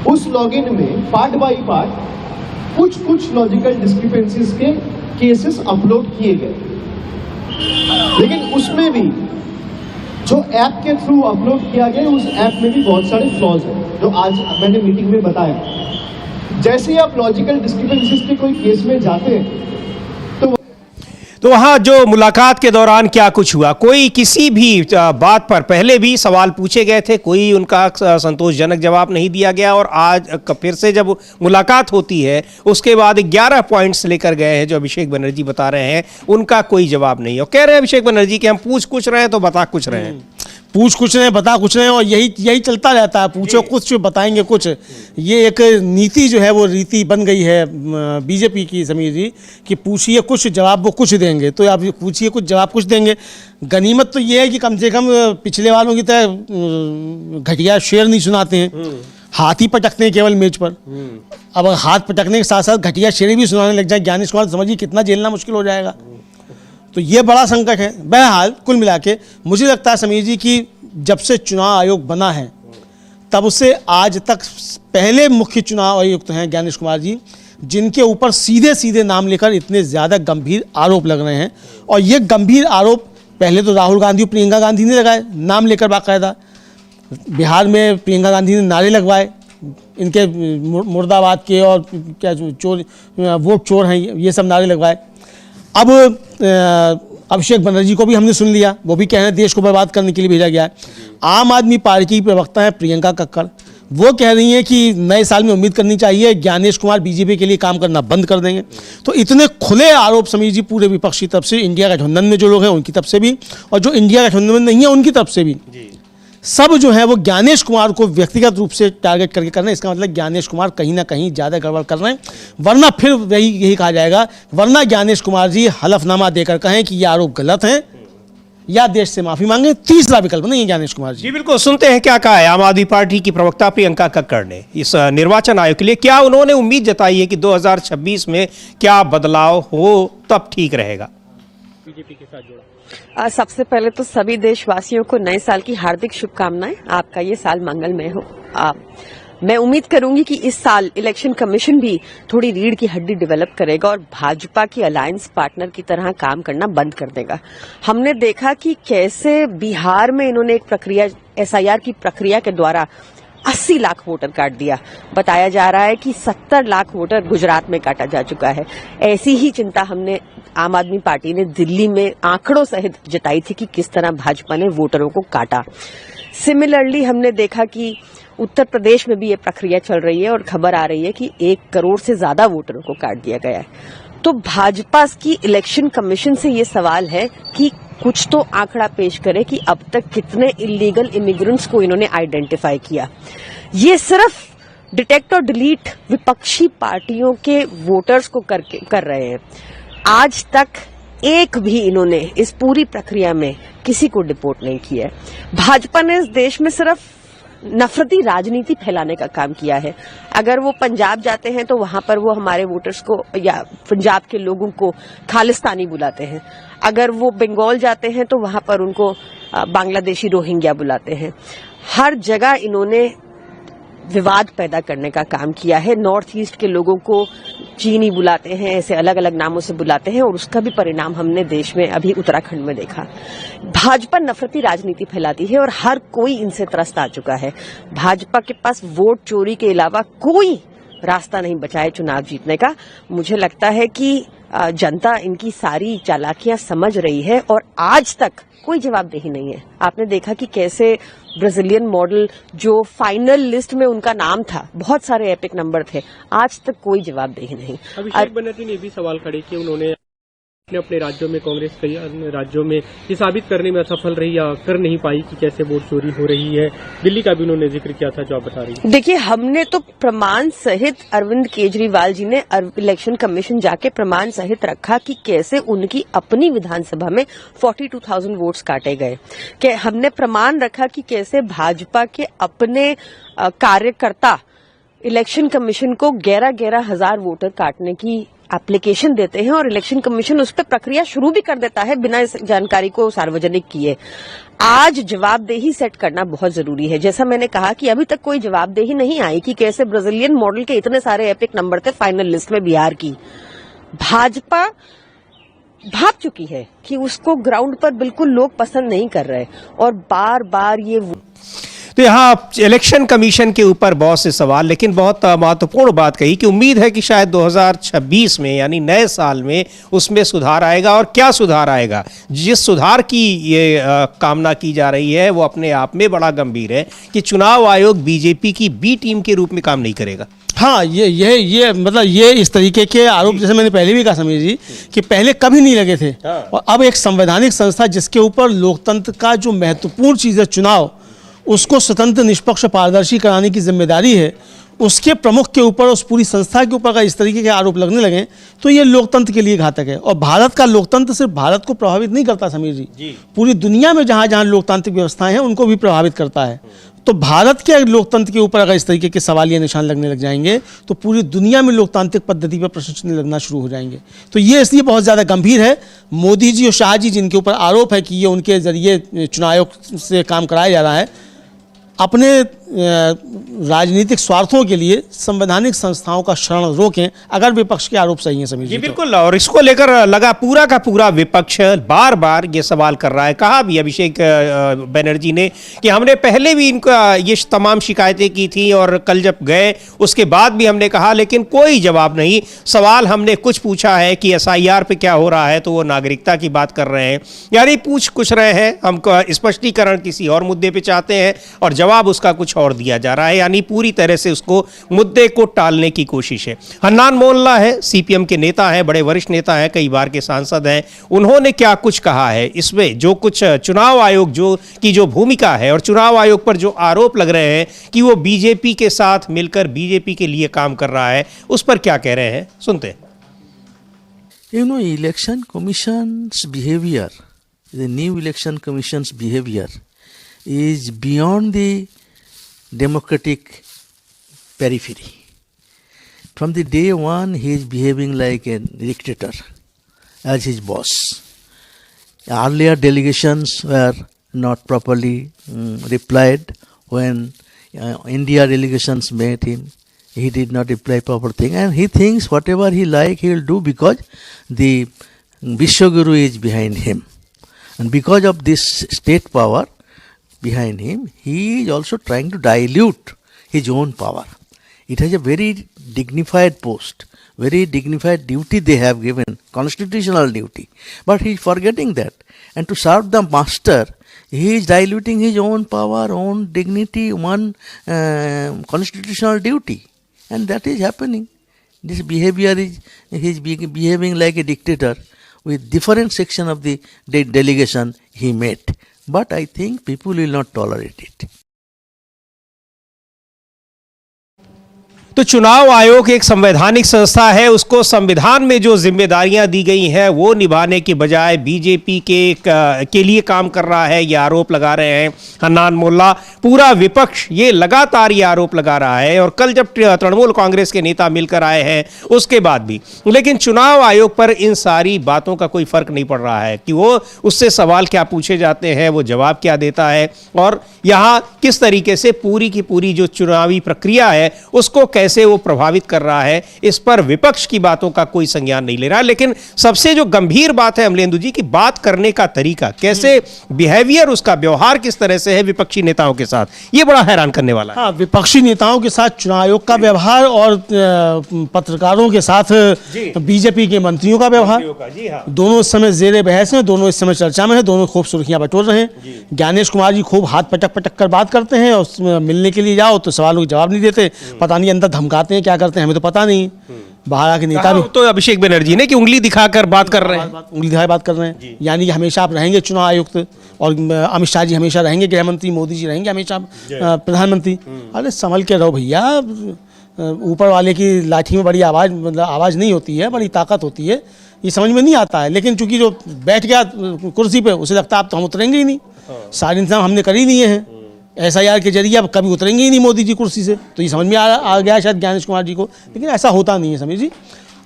उस लॉगिन में पार्ट बाय पार्ट कुछ लॉजिकल डिस्क्रिपेंसीज के केसेस अपलोड किए गए, लेकिन उसमें भी जो ऐप के थ्रू अपलोड किया गया उस ऐप में भी बहुत सारे फ्लॉज हैं, जो आज मैंने मीटिंग में बताया। जैसे ही आप लॉजिकल डिस्क्रिपेंसीज के कोई केस में जाते हैं तो वहाँ जो मुलाकात के दौरान क्या कुछ हुआ, कोई किसी भी बात पर पहले भी सवाल पूछे गए थे, कोई उनका संतोषजनक जवाब नहीं दिया गया, और आज फिर से जब मुलाकात होती है उसके बाद 11 पॉइंट्स लेकर गए हैं जो अभिषेक बनर्जी बता रहे हैं, उनका कोई जवाब नहीं है। और कह रहे हैं अभिषेक बनर्जी कि हम पूछ कुछ रहे हैं तो बता कुछ रहे हैं। पूछ कुछ नहीं बता कुछ नहीं, और यही चलता रहता है, पूछो कुछ बताएंगे कुछ। ये एक नीति जो है वो रीति बन गई है बीजेपी की, समीर जी, कि पूछिए कुछ जवाब वो कुछ देंगे। तो आप पूछिए कुछ जवाब कुछ देंगे। गनीमत तो ये है कि कम से कम पिछले वालों की तरह घटिया शेर नहीं सुनाते हैं, हाथ ही पटकते हैं केवल मेज पर। अब हाथ पटकने के साथ साथ घटिया शेर भी सुनाने लग जाए ज्ञानेश कुमार, समझिए कितना झेलना मुश्किल हो जाएगा। तो ये बड़ा संकट है। बहरहाल कुल मिला के मुझे लगता है समीर जी कि जब से चुनाव आयोग बना है तब से आज तक पहले मुख्य चुनाव आयुक्त हैं ज्ञानेश कुमार जी, जिनके ऊपर सीधे सीधे नाम लेकर इतने ज़्यादा गंभीर आरोप लग रहे हैं। और ये गंभीर आरोप पहले तो राहुल गांधी और प्रियंका गांधी ने लगाए, नाम लेकर बाकायदा। बिहार में प्रियंका गांधी ने नारे लगवाए इनके मुर्दाबाद के, और क्या चोर वोट चोर हैं, ये सब नारे लगवाए। अब अभिषेक बनर्जी को भी हमने सुन लिया, वो भी कह रहे हैं देश को बर्बाद करने के लिए भेजा गया है। आम आदमी पार्टी की प्रवक्ता है प्रियंका कक्कड़, वो कह रही हैं कि नए साल में उम्मीद करनी चाहिए ज्ञानेश कुमार बीजेपी के लिए काम करना बंद कर देंगे। तो इतने खुले आरोप समीर जी पूरे विपक्ष की तरफ से, इंडिया गठबंधन में जो लोग हैं उनकी तरफ से भी, और जो इंडिया गठबंधन में नहीं है उनकी तरफ से भी, सब जो है वो ज्ञानेश कुमार को व्यक्तिगत रूप से टारगेट करके कर रहे हैं। इसका मतलब ज्ञानेश कुमार कहीं ना कहीं ज़्यादा गड़बड़ कर रहे हैं, वरना फिर यही कहा जाएगा, वरना ज्ञानेश कुमार जी हलफनामा देकर कहें कि ये आरोप गलत हैं या देश से माफी मांगे। तीसरा विकल्प नहीं है ज्ञानेश कुमार जी। बिल्कुल, सुनते हैं क्या कहा है आम आदमी पार्टी की प्रवक्ता प्रियंका कक्कड़ ने इस निर्वाचन आयोग के लिए। क्या उन्होंने उम्मीद जताई है कि 2026 में क्या बदलाव हो तब ठीक रहेगा। बीजेपी के साथ जोड़ा। सबसे पहले तो सभी देशवासियों को नए साल की हार्दिक शुभकामनाएं। आपका ये साल मंगलमय हो। मैं उम्मीद करूंगी कि इस साल इलेक्शन कमीशन भी थोड़ी रीढ़ की हड्डी डेवलप करेगा और भाजपा की अलायंस पार्टनर की तरह काम करना बंद कर देगा। हमने देखा कि कैसे बिहार में इन्होंने एक प्रक्रिया, SIR की प्रक्रिया के द्वारा 80 लाख वोटर काट दिया। बताया जा रहा है कि 70 लाख वोटर गुजरात में काटा जा चुका है। ऐसी ही चिंता हमने आम आदमी पार्टी ने दिल्ली में आंकड़ों सहित जताई थी कि किस तरह भाजपा ने वोटरों को काटा। सिमिलरली हमने देखा कि उत्तर प्रदेश में भी ये प्रक्रिया चल रही है और खबर आ रही है कि 1 करोड़ से ज्यादा वोटरों को काट दिया गया है। तो भाजपा की इलेक्शन कमीशन से ये सवाल है कि कुछ तो आंकड़ा पेश करे कि अब तक कितने इलीगल इमिग्रेंट्स को इन्होंने आइडेंटिफाई किया। ये सिर्फ डिटेक्ट और डिलीट विपक्षी पार्टियों के वोटर्स को कर रहे हैं। आज तक एक भी इन्होंने इस पूरी प्रक्रिया में किसी को डिपोर्ट नहीं किया है। भाजपा ने इस देश में सिर्फ नफरती राजनीति फैलाने का काम किया है। अगर वो पंजाब जाते हैं तो वहां पर वो हमारे वोटर्स को या पंजाब के लोगों को खालिस्तानी बुलाते हैं। अगर वो बंगाल जाते हैं तो वहां पर उनको बांग्लादेशी रोहिंग्या बुलाते हैं। हर जगह इन्होंने विवाद पैदा करने का काम किया है। नॉर्थ ईस्ट के लोगों को चीनी बुलाते हैं, ऐसे अलग अलग नामों से बुलाते हैं, और उसका भी परिणाम हमने देश में अभी उत्तराखंड में देखा। भाजपा नफरती राजनीति फैलाती है और हर कोई इनसे त्रस्त आ चुका है। भाजपा के पास वोट चोरी के अलावा कोई रास्ता नहीं बचा है चुनाव जीतने का। मुझे लगता है कि जनता इनकी सारी चालाकियां समझ रही है और आज तक कोई जवाबदेही नहीं है। आपने देखा कि कैसे ब्राजीलियन मॉडल जो फाइनल लिस्ट में उनका नाम था, बहुत सारे एपिक नंबर थे, आज तक कोई जवाबदेही नहीं। अभिषेक बनर्जी ने भी सवाल खड़े किए, उन्होंने अपने राज्यों में, कांग्रेस कई अन्य राज्यों में ये साबित करने में असफल रही या कर नहीं पाई कि कैसे वोट चोरी हो रही है। दिल्ली का भी उन्होंने जिक्र किया था जो आप बता रही हैं। देखिए, हमने तो प्रमाण सहित अरविंद केजरीवाल जी ने इलेक्शन कमीशन जाके प्रमाण सहित रखा कि कैसे उनकी अपनी विधानसभा में 42,000 वोट्स काटे गए। कि हमने प्रमाण रखा कि कैसे भाजपा के अपने कार्यकर्ता इलेक्शन कमीशन को 11,000 वोटर काटने की एप्लीकेशन देते हैं और इलेक्शन कमीशन उस पर प्रक्रिया शुरू भी कर देता है बिना इस जानकारी को सार्वजनिक किए। आज जवाबदेही सेट करना बहुत जरूरी है। जैसा मैंने कहा कि अभी तक कोई जवाबदेही नहीं आई कि कैसे ब्राजीलियन मॉडल के इतने सारे एपिक नंबर थे फाइनल लिस्ट में बिहार की। भाजपा भाग चुकी है कि उसको ग्राउंड पर बिल्कुल लोग पसंद नहीं कर रहे और बार बार ये तो यहाँ इलेक्शन कमीशन के ऊपर बहुत से सवाल, लेकिन बहुत महत्वपूर्ण बात कही कि उम्मीद है कि शायद 2026 में यानी नए साल में उसमें सुधार आएगा। और क्या सुधार आएगा, जिस सुधार की ये कामना की जा रही है वो अपने आप में बड़ा गंभीर है कि चुनाव आयोग बीजेपी की बी टीम के रूप में काम नहीं करेगा। हाँ, ये मतलब ये इस तरीके के आरोप जैसे मैंने पहले भी कहा समीर जी कि पहले कभी नहीं लगे थे। और अब एक संवैधानिक संस्था जिसके ऊपर लोकतंत्र का जो महत्वपूर्ण चीज़ है चुनाव, उसको स्वतंत्र निष्पक्ष पारदर्शी कराने की जिम्मेदारी है, उसके प्रमुख के ऊपर, उस पूरी संस्था के ऊपर अगर इस तरीके के आरोप लगने लगे तो ये लोकतंत्र के लिए घातक है। और भारत का लोकतंत्र सिर्फ भारत को प्रभावित नहीं करता समीर जी, पूरी दुनिया में जहाँ जहाँ लोकतांत्रिक व्यवस्थाएं हैं उनको भी प्रभावित करता है। तो भारत के लोकतंत्र के ऊपर अगर इस तरीके के सवालिया निशान लगने लग जाएंगे तो पूरी दुनिया में लोकतांत्रिक पद्धति पर प्रश्न चिन्ह लगना शुरू हो जाएंगे। तो ये इसलिए बहुत ज़्यादा गंभीर है। मोदी जी और शाह जी जिनके ऊपर आरोप है कि ये उनके जरिए चुनाव आयोग से काम कराया जा रहा है, अपने राजनीतिक स्वार्थों के लिए संवैधानिक संस्थाओं का शरण रोकें अगर विपक्ष के आरोप सही हैं समीर जी। बिल्कुल, और इसको लेकर लगा पूरा का पूरा विपक्ष बार बार ये सवाल कर रहा है। कहा भी अभिषेक बनर्जी ने कि हमने पहले भी इनका ये तमाम शिकायतें की थी और कल जब गए उसके बाद भी हमने कहा, लेकिन कोई जवाब नहीं। सवाल हमने कुछ पूछा है कि SIR पे क्या हो रहा है तो वो नागरिकता की बात कर रहे हैं, यानी पूछ कुछ रहे हैं, हमको स्पष्टीकरण किसी और मुद्दे पे चाहते हैं और जवाब उसका कुछ और दिया जा रहा है, यानी पूरी तरह से उसको मुद्दे को टालने की कोशिश है। हन्नान मोल्ला है, CPM के नेता हैं, बड़े वरिष्ठ नेता हैं, कई बार के सांसद हैं। उन्होंने क्या कुछ कहा है इसमें, जो कुछ चुनाव आयोग जो भूमिका है और चुनाव आयोग पर जो आरोप लग रहे हैं कि वो बीजेपी के साथ मिलकर बीजेपी के लिए काम कर रहा है, उस पर क्या कह रहे हैं, सुनते हैं। Election Commission's behavior, the new Election Commission's behavior is beyond the democratic periphery. From the day one, he is behaving like a dictator as his boss. Earlier delegations were not properly replied. When India delegations met him, he did not reply proper thing, and he thinks whatever he like he will do because the Vishwaguru is behind him, and because of this state power behind him, he is also trying to dilute his own power. It has a very dignified post, very dignified duty they have given, constitutional duty. But he is forgetting that. And to serve the master, he is diluting his own power, own dignity, one constitutional duty. And that is happening. This behavior is, he is behaving like a dictator with different section of the delegation he met. But I think people will not tolerate it. तो चुनाव आयोग एक संवैधानिक संस्था है, उसको संविधान में जो जिम्मेदारियां दी गई हैं वो निभाने के बजाय बीजेपी के लिए काम कर रहा है, ये आरोप लगा रहे हैं हन्नान मोल्ला। पूरा विपक्ष ये लगातार ये आरोप लगा रहा है और कल जब तृणमूल कांग्रेस के नेता मिलकर आए हैं उसके बाद भी, लेकिन चुनाव आयोग पर इन सारी बातों का कोई फर्क नहीं पड़ रहा है कि वो उससे सवाल क्या पूछे जाते हैं, वो जवाब क्या देता है और यहाँ किस तरीके से पूरी की पूरी जो चुनावी प्रक्रिया है उसको कैसे वो प्रभावित कर रहा है। इस पर विपक्ष की बातों का कोई संज्ञान नहीं ले रहा है। लेकिन सबसे जो गंभीर बात है अमलेंदु जी की, बात करने का तरीका, कैसे बिहेवियर, उसका व्यवहार किस तरह से है विपक्षी नेताओं के साथ, ये बड़ा हैरान करने वाला है। हाँ, विपक्षी नेताओं के साथ चुनाव आयोग का व्यवहार और पत्रकारों के साथ बीजेपी के मंत्रियों का व्यवहार, दोनों इस समय जेरे बहस हैं, दोनों इस समय चर्चा में है, दोनों खूब सुर्खियां बटोर रहे हैं। ज्ञानेश कुमार जी खूब हाथ पटक पटक कर बात करते हैं और मिलने के लिए जाओ तो सवालों के जवाब नहीं देते, पता नहीं अंदर धमकाते हैं, क्या करते हैं हमें तो पता नहीं। बाहर आके नेता भी तो अभिषेक बनर्जी ने कि उंगली दिखाकर बात कर रहे हैं, उंगली दिखाकर बात कर रहे हैं, यानी कि हमेशा आप रहेंगे चुनाव आयुक्त और अमित शाह जी हमेशा रहेंगे गृह मंत्री, मोदी जी रहेंगे हमेशा प्रधानमंत्री। अरे संभल के रहो भैया, ऊपर वाले की लाठी में बड़ी आवाज़, मतलब आवाज़ नहीं होती है, बड़ी ताकत होती है, ये समझ में नहीं आता है। लेकिन चूंकि जो बैठ गया कुर्सी पे उसे लगता है अब तो हम उतरेंगे ही नहीं, सारे इंतजाम हमने कर ही लिए हैं, SIR के जरिए अब कभी उतरेंगे ही नहीं मोदी जी कुर्सी से, तो ये समझ में आ गया शायद ज्ञानेश कुमार जी को। लेकिन ऐसा होता नहीं है समीर जी।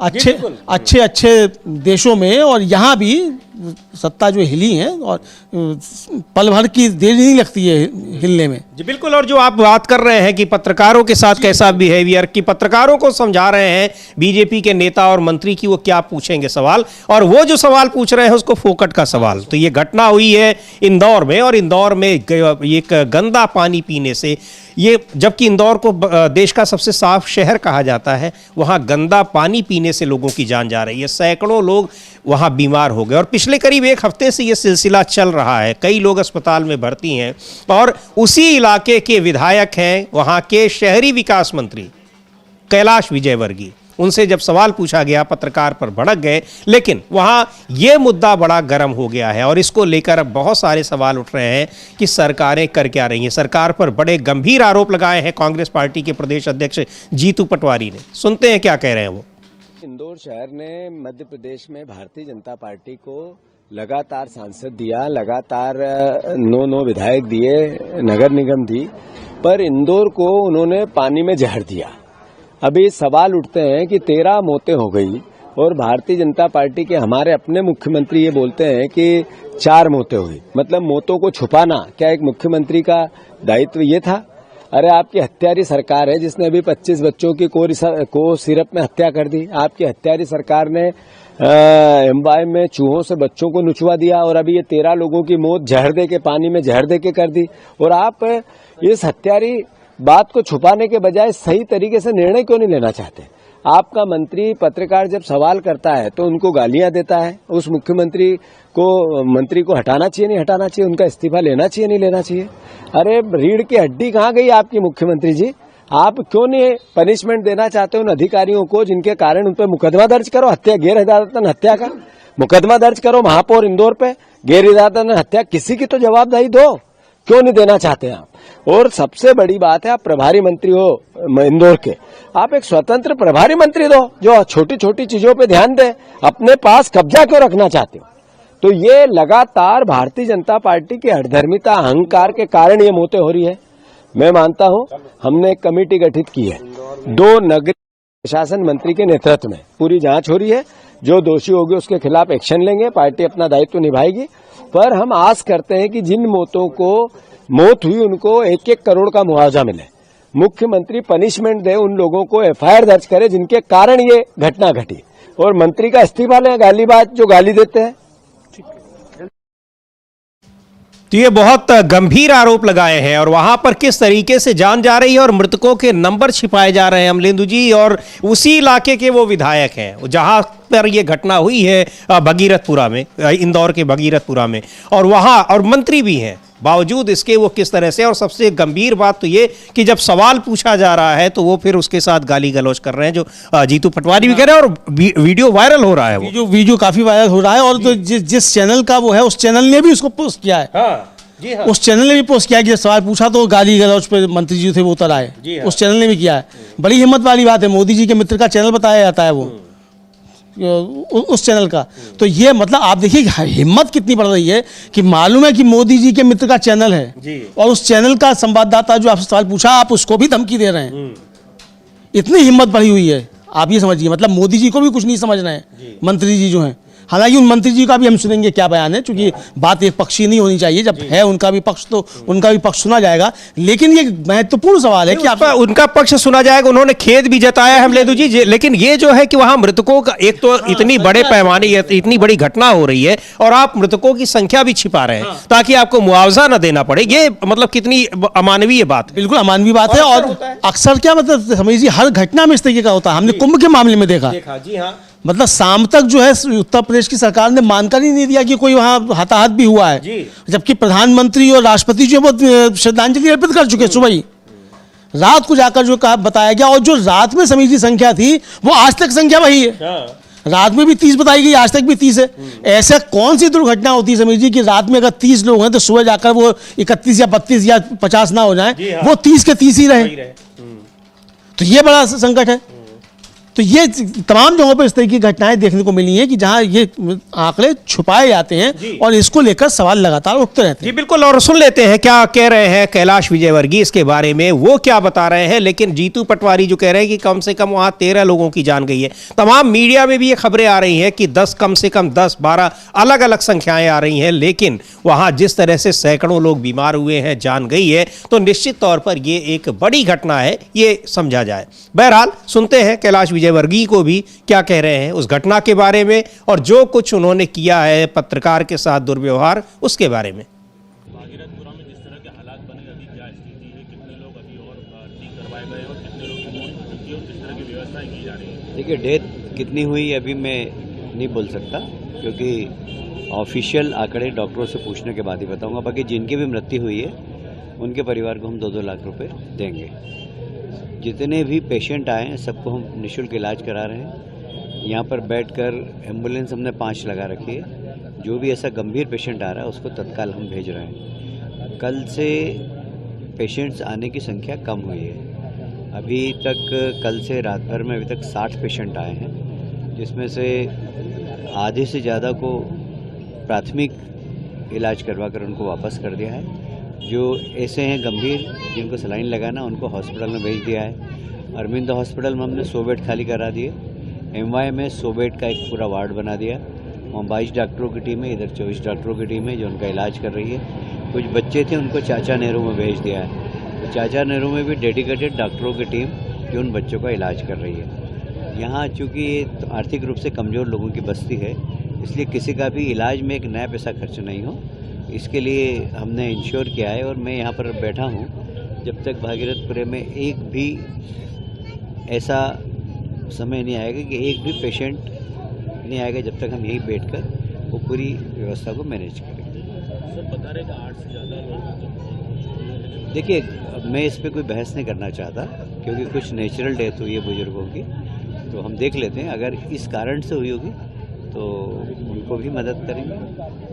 अच्छे देशों में, और यहाँ भी सत्ता जो हिली है और पल भर की देर नहीं लगती है हिलने में। जी बिल्कुल। और जो आप बात कर रहे हैं कि पत्रकारों के साथ कैसा बिहेवियर, कि पत्रकारों को समझा रहे हैं बीजेपी के नेता और मंत्री की वो क्या पूछेंगे सवाल, और वो जो सवाल पूछ रहे हैं उसको फोकट का सवाल। तो ये घटना हुई है इंदौर में, और इंदौर में एक गंदा पानी पीने से, ये जबकि इंदौर को देश का सबसे साफ शहर कहा जाता है, वहाँ गंदा पानी पीने से लोगों की जान जा रही है। सैकड़ों लोग वहाँ बीमार हो गए और पिछले करीब एक हफ्ते से ये सिलसिला चल रहा है। कई लोग अस्पताल में भर्ती हैं और उसी इलाके के विधायक हैं वहाँ के शहरी विकास मंत्री कैलाश विजयवर्गीय। उनसे जब सवाल पूछा गया पत्रकार पर भड़क गए, लेकिन वहाँ ये मुद्दा बड़ा गर्म हो गया है और इसको लेकर अब बहुत सारे सवाल उठ रहे हैं कि सरकारें कर क्या रही हैं। सरकार पर बड़े गंभीर आरोप लगाए हैं कांग्रेस पार्टी के प्रदेश अध्यक्ष जीतू पटवारी ने। सुनते हैं क्या कह रहे हैं वो। इंदौर शहर ने मध्य प्रदेश में भारतीय जनता पार्टी को लगातार सांसद दिया, लगातार 9 विधायक दिए, नगर निगम दी, पर इंदौर को उन्होंने पानी में जहर दिया। अभी सवाल उठते हैं कि 13 मौतें हो गई और भारतीय जनता पार्टी के हमारे अपने मुख्यमंत्री ये बोलते हैं कि 4 मौतें हुई। मतलब मौतों को छुपाना क्या एक मुख्यमंत्री का दायित्व ये था? अरे आपकी हत्यारी सरकार है जिसने अभी 25 बच्चों की को सिरप में हत्या कर दी। आपकी हत्यारी सरकार ने एम्बाई में चूहों से बच्चों को नुचवा दिया और अभी ये 13 लोगों की मौत जहर दे के, पानी में जहर दे के कर दी। और आप इस हत्यारी बात को छुपाने के बजाय सही तरीके से निर्णय क्यों नहीं लेना चाहते? आपका मंत्री पत्रकार जब सवाल करता है तो उनको गालियां देता है। उस मंत्री को हटाना चाहिए, नहीं हटाना चाहिए? उनका इस्तीफा लेना चाहिए, नहीं लेना चाहिए? अरे रीढ़ की हड्डी कहाँ गई आपकी मुख्यमंत्री जी? आप क्यों नहीं पनिशमेंट देना चाहते उन अधिकारियों को जिनके कारण उन पर मुकदमा दर्ज करो, हत्या, गैर इरादतन हत्या का मुकदमा दर्ज करो महापौर इंदौर पे, गैर इरादतन हत्या, किसी की तो जवाबदेही दो। क्यों नहीं देना चाहते आप? और सबसे बड़ी बात है, आप प्रभारी मंत्री हो इंदौर के, आप एक स्वतंत्र प्रभारी मंत्री दो जो छोटी छोटी चीजों पे ध्यान दे। अपने पास कब्जा क्यों रखना चाहते हो? तो ये लगातार भारतीय जनता पार्टी की हठधर्मिता, अहंकार के कारण ये मौतें हो रही है। मैं मानता हूं हमने एक कमेटी गठित की है, 2 नगरीय प्रशासन मंत्री के नेतृत्व में पूरी जांच हो रही है। जो दोषी होंगे उसके खिलाफ एक्शन लेंगे, पार्टी अपना दायित्व निभाएगी। पर हम आस करते हैं कि जिन मौतों को मौत हुई उनको 1-1 करोड़ का मुआवजा मिले, मुख्यमंत्री पनिशमेंट दे, उन लोगों को एफआईआर दर्ज करे जिनके कारण ये घटना घटी, और मंत्री का इस्तीफा लें, गालीबाज जो गाली देते हैं। तो ये बहुत गंभीर आरोप लगाए हैं और वहां पर किस तरीके से जान जा रही है और मृतकों के नंबर छिपाए जा रहे हैं अमलेंदु जी। और उसी इलाके के वो विधायक हैं जहां पर ये घटना हुई है भगीरथपुरा में, इंदौर के भगीरथपुरा में, और वहां और मंत्री भी हैं। बावजूद इसके वो किस तरह से, और सबसे गंभीर बात तो ये कि जब सवाल पूछा जा रहा है तो वो फिर उसके साथ गाली गलौज कर रहे हैं, जो जीतू पटवारी भी कह रहे हैं, और वीडियो वायरल हो रहा है। वो वीडियो काफी वायरल हो रहा है और तो जिस चैनल का वो है उस चैनल ने भी उसको पोस्ट किया है। जी हाँ। उस चैनल ने भी पोस्ट किया कि जब सवाल पूछा तो गाली गलौज पे मंत्री जी थे वो उतर आए। हाँ। उस चैनल ने भी किया है। बड़ी हिम्मत वाली बात है, मोदी जी के मित्र का चैनल बताया जाता है वो उस चैनल का। तो ये मतलब आप देखिए हिम्मत कितनी बढ़ रही है कि मालूम है कि मोदी जी के मित्र का चैनल है जी। और उस चैनल का संवाददाता जो आपसे सवाल पूछा आप उसको भी धमकी दे रहे हैं। इतनी हिम्मत बढ़ी हुई है, आप ये समझिए। मतलब मोदी जी को भी कुछ नहीं समझ रहे हैं मंत्री जी जो हैं। हालांकि उन मंत्री जी का भी हम सुनेंगे क्या बयान है, क्योंकि बात एक पक्षी नहीं होनी चाहिए। जब है उनका भी पक्ष तो उनका भी पक्ष सुना जाएगा। लेकिन ये महत्वपूर्ण सवाल है कि आप उनका पक्ष सुना जाएगा। उन्होंने खेद भी जताया है अमलेंदु जी, लेकिन ये जो है कि वहां मृतकों का एक तो इतनी बड़े पैमाने, इतनी बड़ी घटना हो रही है और आप मृतकों की संख्या भी छिपा रहे हैं ताकि आपको मुआवजा न देना पड़े। ये मतलब कितनी अमानवीय बात है। बिल्कुल अमानवीय बात है। और अक्सर क्या मतलब समझिए हर घटना में इस तरीके का होता है। हमने कुंभ के मामले में देखा। जी हाँ। मतलब शाम तक जो है उत्तर प्रदेश की सरकार ने मानकारी नहीं दिया कि कोई वहां हताहत भी हुआ है, जबकि प्रधानमंत्री और राष्ट्रपति जो है श्रद्धांजलि अर्पित कर चुके सुबह ही। रात को जाकर जो कहा बताया गया, और जो रात में समीर की संख्या थी वो आज तक संख्या वही है। रात में भी 30 बताई गई, आज तक भी 30 है। ऐसा कौन सी दुर्घटना होती है समीर जी कि रात में अगर 30 लोग हैं तो सुबह जाकर वो 31 या 32 या 50 ना हो जाए, वो 30 के 30 ही रहे। तो ये बड़ा संकट है। तो ये तमाम जगहों पर इस तरह की घटनाएं देखने को मिली हैं कि जहां ये आंकड़े छुपाए जाते हैं और इसको लेकर सवाल लगातार उठते रहते हैं। जी बिल्कुल, और सुन लेते हैं क्या कह रहे हैं कैलाश विजयवर्गीय इसके बारे में, वो क्या बता रहे हैं। लेकिन जीतू पटवारी जो कह रहे हैं कि कम से कम वहां 13 लोगों की जान गई है। तमाम मीडिया में भी ये खबरें आ रही हैं कि 10 कम से कम 10-12 अलग अलग संख्याएं आ रही हैं, लेकिन वहां जिस तरह से सैकड़ों लोग बीमार हुए हैं, जान गई है, तो निश्चित तौर पर ये एक बड़ी घटना है, ये समझा जाए। बहरहाल सुनते हैं कैलाश विजयवर्गीय को भी क्या कह रहे हैं उस घटना के बारे में और जो कुछ उन्होंने किया है पत्रकार के साथ दुर्व्यवहार उसके बारे में। देखिए, डेथ कितनी हुई अभी मैं नहीं बोल सकता, क्योंकि ऑफिशियल आंकड़े डॉक्टरों से पूछने के बाद ही बताऊंगा। बाकी जिनकी भी मृत्यु हुई है उनके परिवार को हम 2-2 लाख रुपए देंगे। जितने भी पेशेंट आए हैं सबको हम निःशुल्क इलाज करा रहे हैं। यहाँ पर बैठकर एम्बुलेंस हमने 5 लगा रखी है। जो भी ऐसा गंभीर पेशेंट आ रहा है उसको तत्काल हम भेज रहे हैं। कल से पेशेंट्स आने की संख्या कम हुई है। अभी तक कल से रात भर में अभी तक 60 पेशेंट आए हैं, जिसमें से आधे से ज़्यादा को प्राथमिक इलाज करवा कर उनको वापस कर दिया है। जो ऐसे हैं गंभीर जिनको सलाइन लगाना उनको हॉस्पिटल में भेज दिया है। अरविंद हॉस्पिटल में हमने 100 बेड खाली करा दिए। MY में 100 बेड का एक पूरा वार्ड बना दिया। वहाँ 22 डॉक्टरों की टीम है, इधर 24 डॉक्टरों की टीम है जो उनका इलाज कर रही है। कुछ बच्चे थे उनको चाचा नेहरू में भेज दिया है, तो चाचा नेहरू में भी डेडिकेटेड डॉक्टरों की टीम जो उन बच्चों का इलाज कर रही है। यहाँ चूँकि ये आर्थिक रूप से कमज़ोर लोगों की बस्ती है, इसलिए किसी का भी इलाज में एक नया पैसा खर्च नहीं हो, इसके लिए हमने इंश्योर किया है। और मैं यहाँ पर बैठा हूँ, जब तक भागीरथपुरे में एक भी ऐसा समय नहीं आएगा कि एक भी पेशेंट नहीं आएगा जब तक हम यहीं बैठकर वो पूरी व्यवस्था को मैनेज करेंगे। सर बता रहे 8 से ज़्यादा लोग। देखिए, मैं इस पर कोई बहस नहीं करना चाहता, क्योंकि कुछ नेचुरल डेथ हुई है बुजुर्गों की, तो हम देख लेते हैं। अगर इस कारण से हुई होगी तो उनको भी मदद करेंगे,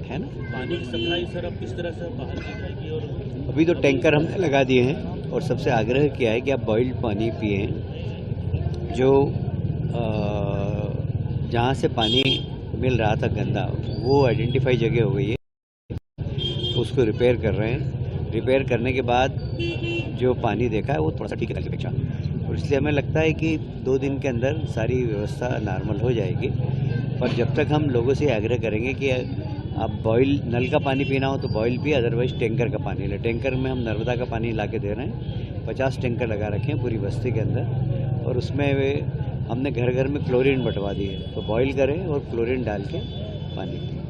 है ना। पानी की सप्लाई सर अब किस तरह से बाहर की जाएगी? और अभी तो टैंकर हमने लगा दिए हैं और सबसे आग्रह किया है कि आप बॉइल्ड पानी पिएं। जो जहाँ से पानी मिल रहा था गंदा, वो आइडेंटिफाई जगह हो गई है, उसको रिपेयर कर रहे हैं। रिपेयर करने के बाद जो पानी देखा है वो थोड़ा सा ठीक है कल की अपेक्षा, और इसलिए हमें लगता है कि 2 दिन के अंदर सारी व्यवस्था नॉर्मल हो जाएगी। पर जब तक हम लोगों से आग्रह करेंगे कि आप बॉयल नल का पानी पीना हो तो बॉयल पिए, अदरवाइज टैंकर का पानी ले। टैंकर में हम नर्मदा का पानी ला के दे रहे हैं। 50 टैंकर लगा रखे हैं पूरी बस्ती के अंदर, और उसमें हमने घर घर में क्लोरीन बंटवा दी है, तो बॉयल करें और क्लोरीन डाल के पानी पिए।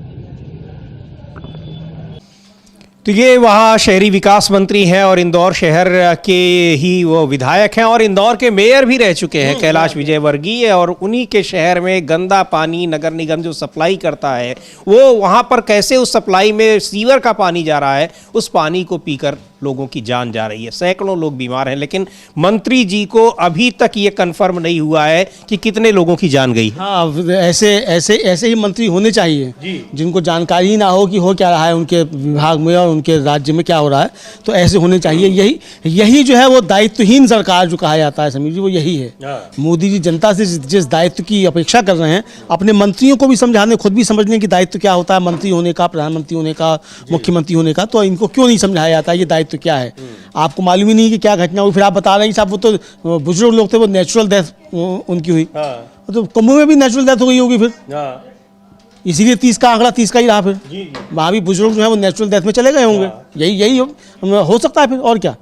तो ये वहाँ शहरी विकास मंत्री हैं और इंदौर शहर के ही वो विधायक हैं और इंदौर के मेयर भी रह चुके हैं कैलाश विजयवर्गीय, और उन्हीं के शहर में गंदा पानी नगर निगम जो सप्लाई करता है वो वहाँ पर कैसे उस सप्लाई में सीवर का पानी जा रहा है, उस पानी को पीकर लोगों की जान जा रही है, सैकड़ों लोग बीमार हैं। लेकिन मंत्री जी को अभी तक ये कंफर्म नहीं हुआ है कि कितने लोगों की जान गई। हाँ, ऐसे ही मंत्री होने चाहिए जिनको जानकारी ना हो कि हो क्या रहा है उनके विभाग में और उनके राज्य में क्या हो रहा है, तो ऐसे होने चाहिए। यही जो है वो दायित्वहीन सरकार जो कहा जाता है समीर जी, वो यही है। मोदी जी जनता से जिस दायित्व की अपेक्षा कर रहे हैं, अपने मंत्रियों को भी समझाने, खुद भी समझने की दायित्व क्या होता है मंत्री होने का, प्रधानमंत्री होने का, मुख्यमंत्री होने का, तो इनको क्यों नहीं समझाया जाता है ये दायित्व क्या है। आपको मालूम ही नहीं कि क्या घटना हुई, फिर आप बता रहे हैं साहब वो तो बुजुर्ग लोग थे, वो नेचुरल डेथ उनकी हुई। तो कुंभ में भी नेचुरल डेथ हो गई होगी फिर, इसीलिए 30 का आंकड़ा 30 का ही रहा। फिर वहाँ भी बुजुर्ग जो है वो नेचुरल डेथ में चले गए होंगे। यही हो सकता है फिर, और क्या,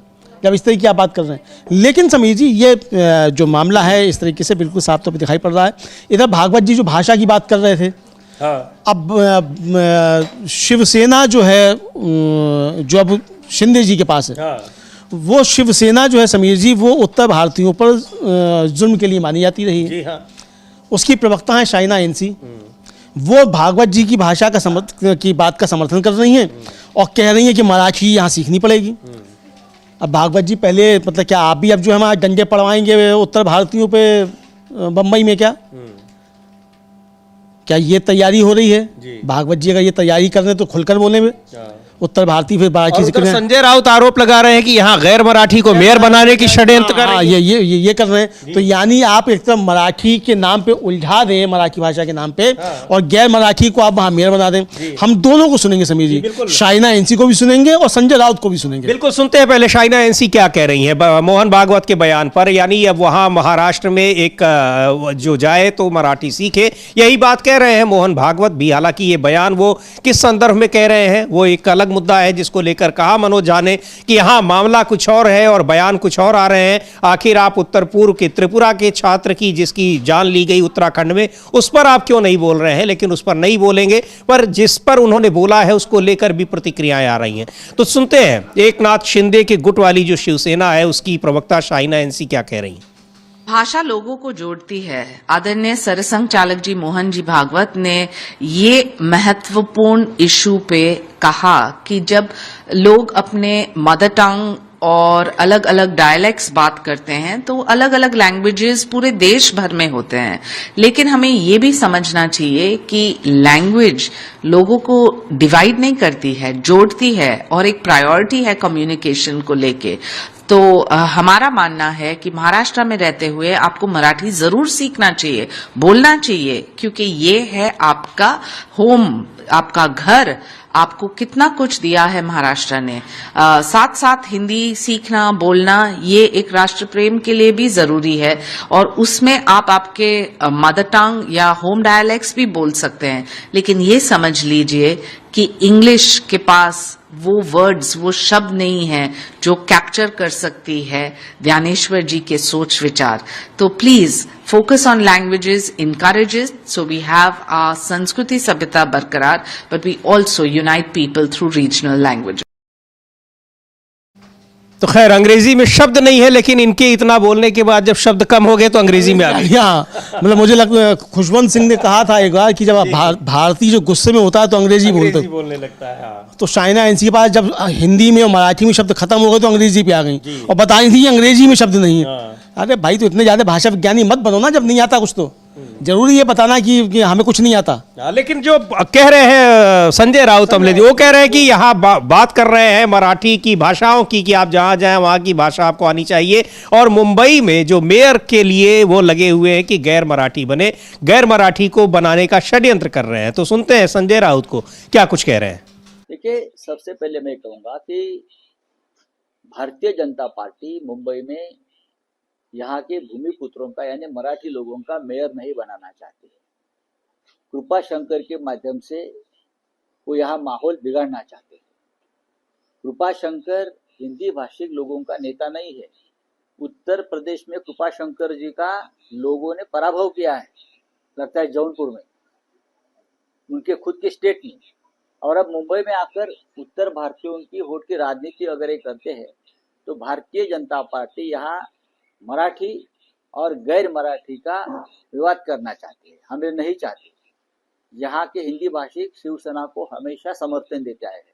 जब इस तरीके की आप बात कर रहे हैं। लेकिन समीर जी, ये जो मामला है इस तरीके से बिल्कुल साफ तौर पर दिखाई पड़ रहा है। इधर भागवत जी जो भाषा की बात कर रहे थे, अब शिवसेना जो है, जो अब शिंदे जी के पास है, वो शिवसेना जो है समीर जी, वो उत्तर भारतीयों पर जुल्म के लिए मानी जाती रही है। उसकी प्रवक्ता है शाइना एनसी, वो भागवत जी की भाषा की बात का समर्थन कर रही हैं और कह रही हैं कि मराठी यहाँ सीखनी पड़ेगी। अब भागवत जी पहले मतलब क्या आप भी अब जो हमारे डंडे पड़वाएंगे उत्तर भारतीयों पे बम्बई में, क्या ये तैयारी हो रही है? भागवत जी अगर ये तैयारी कर रहे हैं तो खुलकर बोले में, उत्तर भारतीय फिर बाकी और संजय राउत आरोप लगा रहे हैं कि यहाँ गैर मराठी को मेयर बनाने की षड्यंत्र कर रहे हैं। ये कर रहे हैं। तो यानी आप एक तरफ मराठी के नाम पे उलझा दें, मराठी भाषा के नाम पे, और गैर मराठी को आप वहाँ मेयर बना दें। हम दोनों को सुनेंगे समीर जी, शाइना एनसी को भी सुनेंगे और संजय राउत को भी सुनेंगे। बिल्कुल, सुनते हैं पहले शाइना एनसी क्या कह रही है मोहन भागवत के बयान पर। यानी अब वहाँ महाराष्ट्र में एक जो जाए तो मराठी सीखे, यही बात कह रहे हैं मोहन भागवत भी। हालांकि ये बयान वो किस संदर्भ में कह रहे हैं वो एक अलग मुद्दा है, जिसको लेकर कहा मनोज झा ने कि यहाँ मामला कुछ और है और बयान कुछ और आ रहे हैं। आखिर आप उत्तर पूर्व के त्रिपुरा के छात्र की जिसकी जान ली गई उत्तराखंड में, उस पर आप क्यों नहीं बोल रहे हैं? लेकिन उस पर नहीं बोलेंगे, पर जिस पर उन्होंने बोला है उसको लेकर भी प्रतिक्रियाएं आ रही हैं। तो सुनते हैं एकनाथ शिंदे के गुट वाली जो शिवसेना है उसकी प्रवक्ता शाइना एनसी क्या कह रही हैं। भाषा लोगों को जोड़ती है। आदरणीय सरसंघ चालक जी मोहन जी भागवत ने ये महत्वपूर्ण इशू पे कहा कि जब लोग अपने मदर टंग और अलग अलग डायलेक्ट्स बात करते हैं तो अलग अलग लैंग्वेजेस पूरे देश भर में होते हैं, लेकिन हमें ये भी समझना चाहिए कि लैंग्वेज लोगों को डिवाइड नहीं करती है, जोड़ती है और एक प्रायोरिटी है कम्युनिकेशन को लेके। तो हमारा मानना है कि महाराष्ट्र में रहते हुए आपको मराठी जरूर सीखना चाहिए, बोलना चाहिए, क्योंकि ये है आपका होम, आपका घर। आपको कितना कुछ दिया है महाराष्ट्र ने। साथ साथ हिंदी सीखना, बोलना, ये एक राष्ट्र प्रेम के लिए भी जरूरी है और उसमें आप आपके मदर टंग या होम डायलेक्ट्स भी बोल सकते हैं। लेकिन ये समझ लीजिए कि इंग्लिश के पास वो वर्ड्स, वो शब्द नहीं है जो कैप्चर कर सकती है ज्ञानेश्वर जी के सोच विचार। तो please focus on languages, encourage it, so we have our Sanskriti Sabhyata barkarar, but we also unite people through regional languages. तो खैर अंग्रेजी में शब्द नहीं है, लेकिन इनके इतना बोलने के बाद जब शब्द कम हो गए तो अंग्रेजी में आ गई। हाँ, मतलब मुझे लगता है खुशवंत सिंह ने कहा था एक बार कि जब भारतीय जो गुस्से में होता है तो अंग्रेजी बोलने लगता है। हाँ। तो शाइना एनसी के पास जब हिंदी में और मराठी में शब्द खत्म हो गए तो अंग्रेजी पे आ गई और बता रही थी अंग्रेजी में शब्द नहीं है। अरे भाई, तो इतने ज्यादा भाषा विज्ञानी मत बनो ना, जब नहीं आता कुछ तो जरूरी है बताना कि हमें कुछ नहीं आता। लेकिन जो कह रहे हैं संजय राउत अमले जी, वो कह रहे हैं कि यहाँ बात कर रहे हैं मराठी की भाषाओं की कि आप जहाँ जाएं वहाँ की भाषा आपको आनी चाहिए, और मुंबई में जो मेयर के लिए वो लगे हुए हैं कि गैर मराठी बने, गैर मराठी को बनाने का षड्यंत्र कर रहे हैं। तो सुनते हैं संजय राउत को क्या कुछ कह रहे हैं। देखिए, सबसे पहले मैं कहूँगा कि भारतीय जनता पार्टी मुंबई में यहाँ के भूमिपुत्रों का यानी मराठी लोगों का मेयर नहीं बनाना चाहती है। कृपा शंकर के माध्यम से वो यहाँ माहौल बिगाड़ना चाहते हैं। कृपा शंकर हिंदी भाषिक लोगों का नेता नहीं है। उत्तर प्रदेश में कृपा शंकर जी का लोगों ने पराभव किया है, लगता है जौनपुर में, उनके खुद के स्टेट में। और अब मुंबई में आकर उत्तर भारतीयों की वोट की राजनीति अगर ये करते हैं तो भारतीय जनता पार्टी यहाँ मराठी और गैर मराठी का विवाद करना चाहती है। हमें नहीं चाहती। यहाँ के हिंदी भाषिक शिवसेना को हमेशा समर्थन देते आए हैं,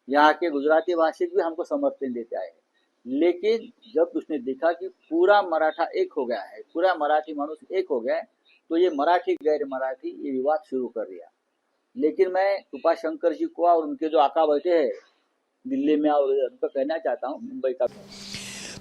यहाँ के गुजराती भाषिक भी हमको समर्थन देते आए हैं। लेकिन जब उसने देखा कि पूरा मराठा एक हो गया है, पूरा मराठी मानुस एक हो गया है, तो ये मराठी गैर मराठी ये विवाद शुरू कर दिया। लेकिन मैं कृपा शंकर जी को और उनके जो आका बैठे हैं दिल्ली में और उनको कहना चाहता हूँ मुंबई का,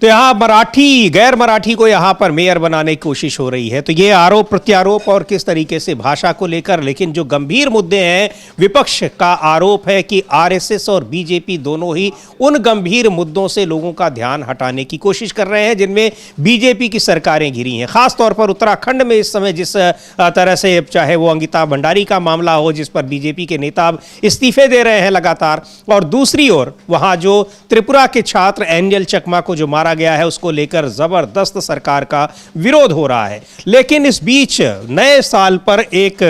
तो यहाँ मराठी गैर मराठी को यहाँ पर मेयर बनाने की कोशिश हो रही है। तो ये आरोप प्रत्यारोप और किस तरीके से भाषा को लेकर, लेकिन जो गंभीर मुद्दे हैं, विपक्ष का आरोप है कि आरएसएस और बीजेपी दोनों ही उन गंभीर मुद्दों से लोगों का ध्यान हटाने की कोशिश कर रहे हैं जिनमें बीजेपी की सरकारें घिरी हैं। खासतौर पर उत्तराखंड में इस समय जिस तरह से, चाहे वो अंगिता भंडारी का मामला हो जिस पर बीजेपी के नेता अब इस्तीफे दे रहे हैं लगातार, और दूसरी ओर वहाँ जो त्रिपुरा के छात्र एंजल चकमा को जो मारा गया है उसको लेकर जबरदस्त सरकार का विरोध हो रहा है। लेकिन इस बीच नए साल पर एक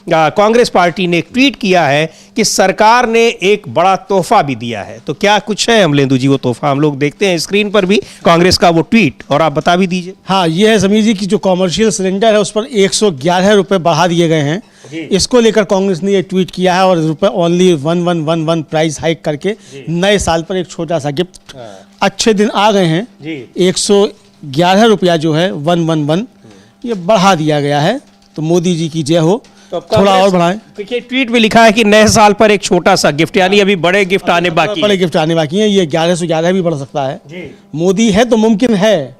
कांग्रेस पार्टी ने एक ट्वीट किया है कि सरकार ने एक बड़ा तोहफा भी दिया है। तो क्या कुछ है अमलेंदु जी वो तोहफा? हम लोग देखते हैं स्क्रीन पर भी कांग्रेस का वो ट्वीट, और आप बता भी दीजिए। हाँ, ये है समीर जी की जो कॉमर्शियल सिलेंडर है उस पर 111 रुपए बढ़ा दिए गए हैं। इसको लेकर कांग्रेस ने ये ट्वीट किया है और रुपए ओनली 1111 प्राइस हाइक करके नए साल पर एक छोटा सा गिफ्ट। अच्छे दिन आ गए हैं। 111 रुपया जो है 111 ये बढ़ा दिया गया है। तो मोदी जी की जय हो। थोड़ा और बढ़ाएं। देखिए ट्वीट में लिखा है कि नए साल पर एक छोटा सा गिफ्ट, यानी अभी बड़े गिफ्ट आने बाकी बड़े गिफ्ट आने बाकी हैं। ये 1111 भी बढ़ सकता है। मोदी है तो मुमकिन है।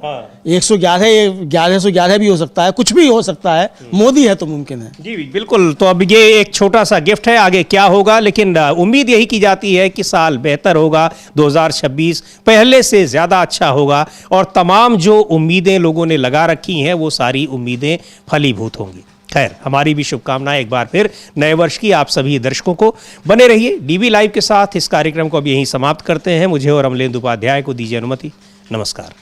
111 1111 भी हो सकता है, कुछ भी हो सकता है। मोदी है तो मुमकिन है। जी बिल्कुल। तो अब ये एक छोटा सा गिफ्ट है, आगे क्या होगा, लेकिन उम्मीद यही की जाती है कि साल बेहतर होगा, 2026 पहले से ज्यादा अच्छा होगा और तमाम जो उम्मीदें लोगों ने लगा रखी हैं वो सारी उम्मीदें फलीभूत होंगी। खैर, हमारी भी शुभकामनाएं एक बार फिर नए वर्ष की आप सभी दर्शकों को। बने रहिए डीबी लाइव के साथ। इस कार्यक्रम को अब यहीं समाप्त करते हैं। मुझे और अमलेंदु उपाध्याय को दीजिए अनुमति। नमस्कार।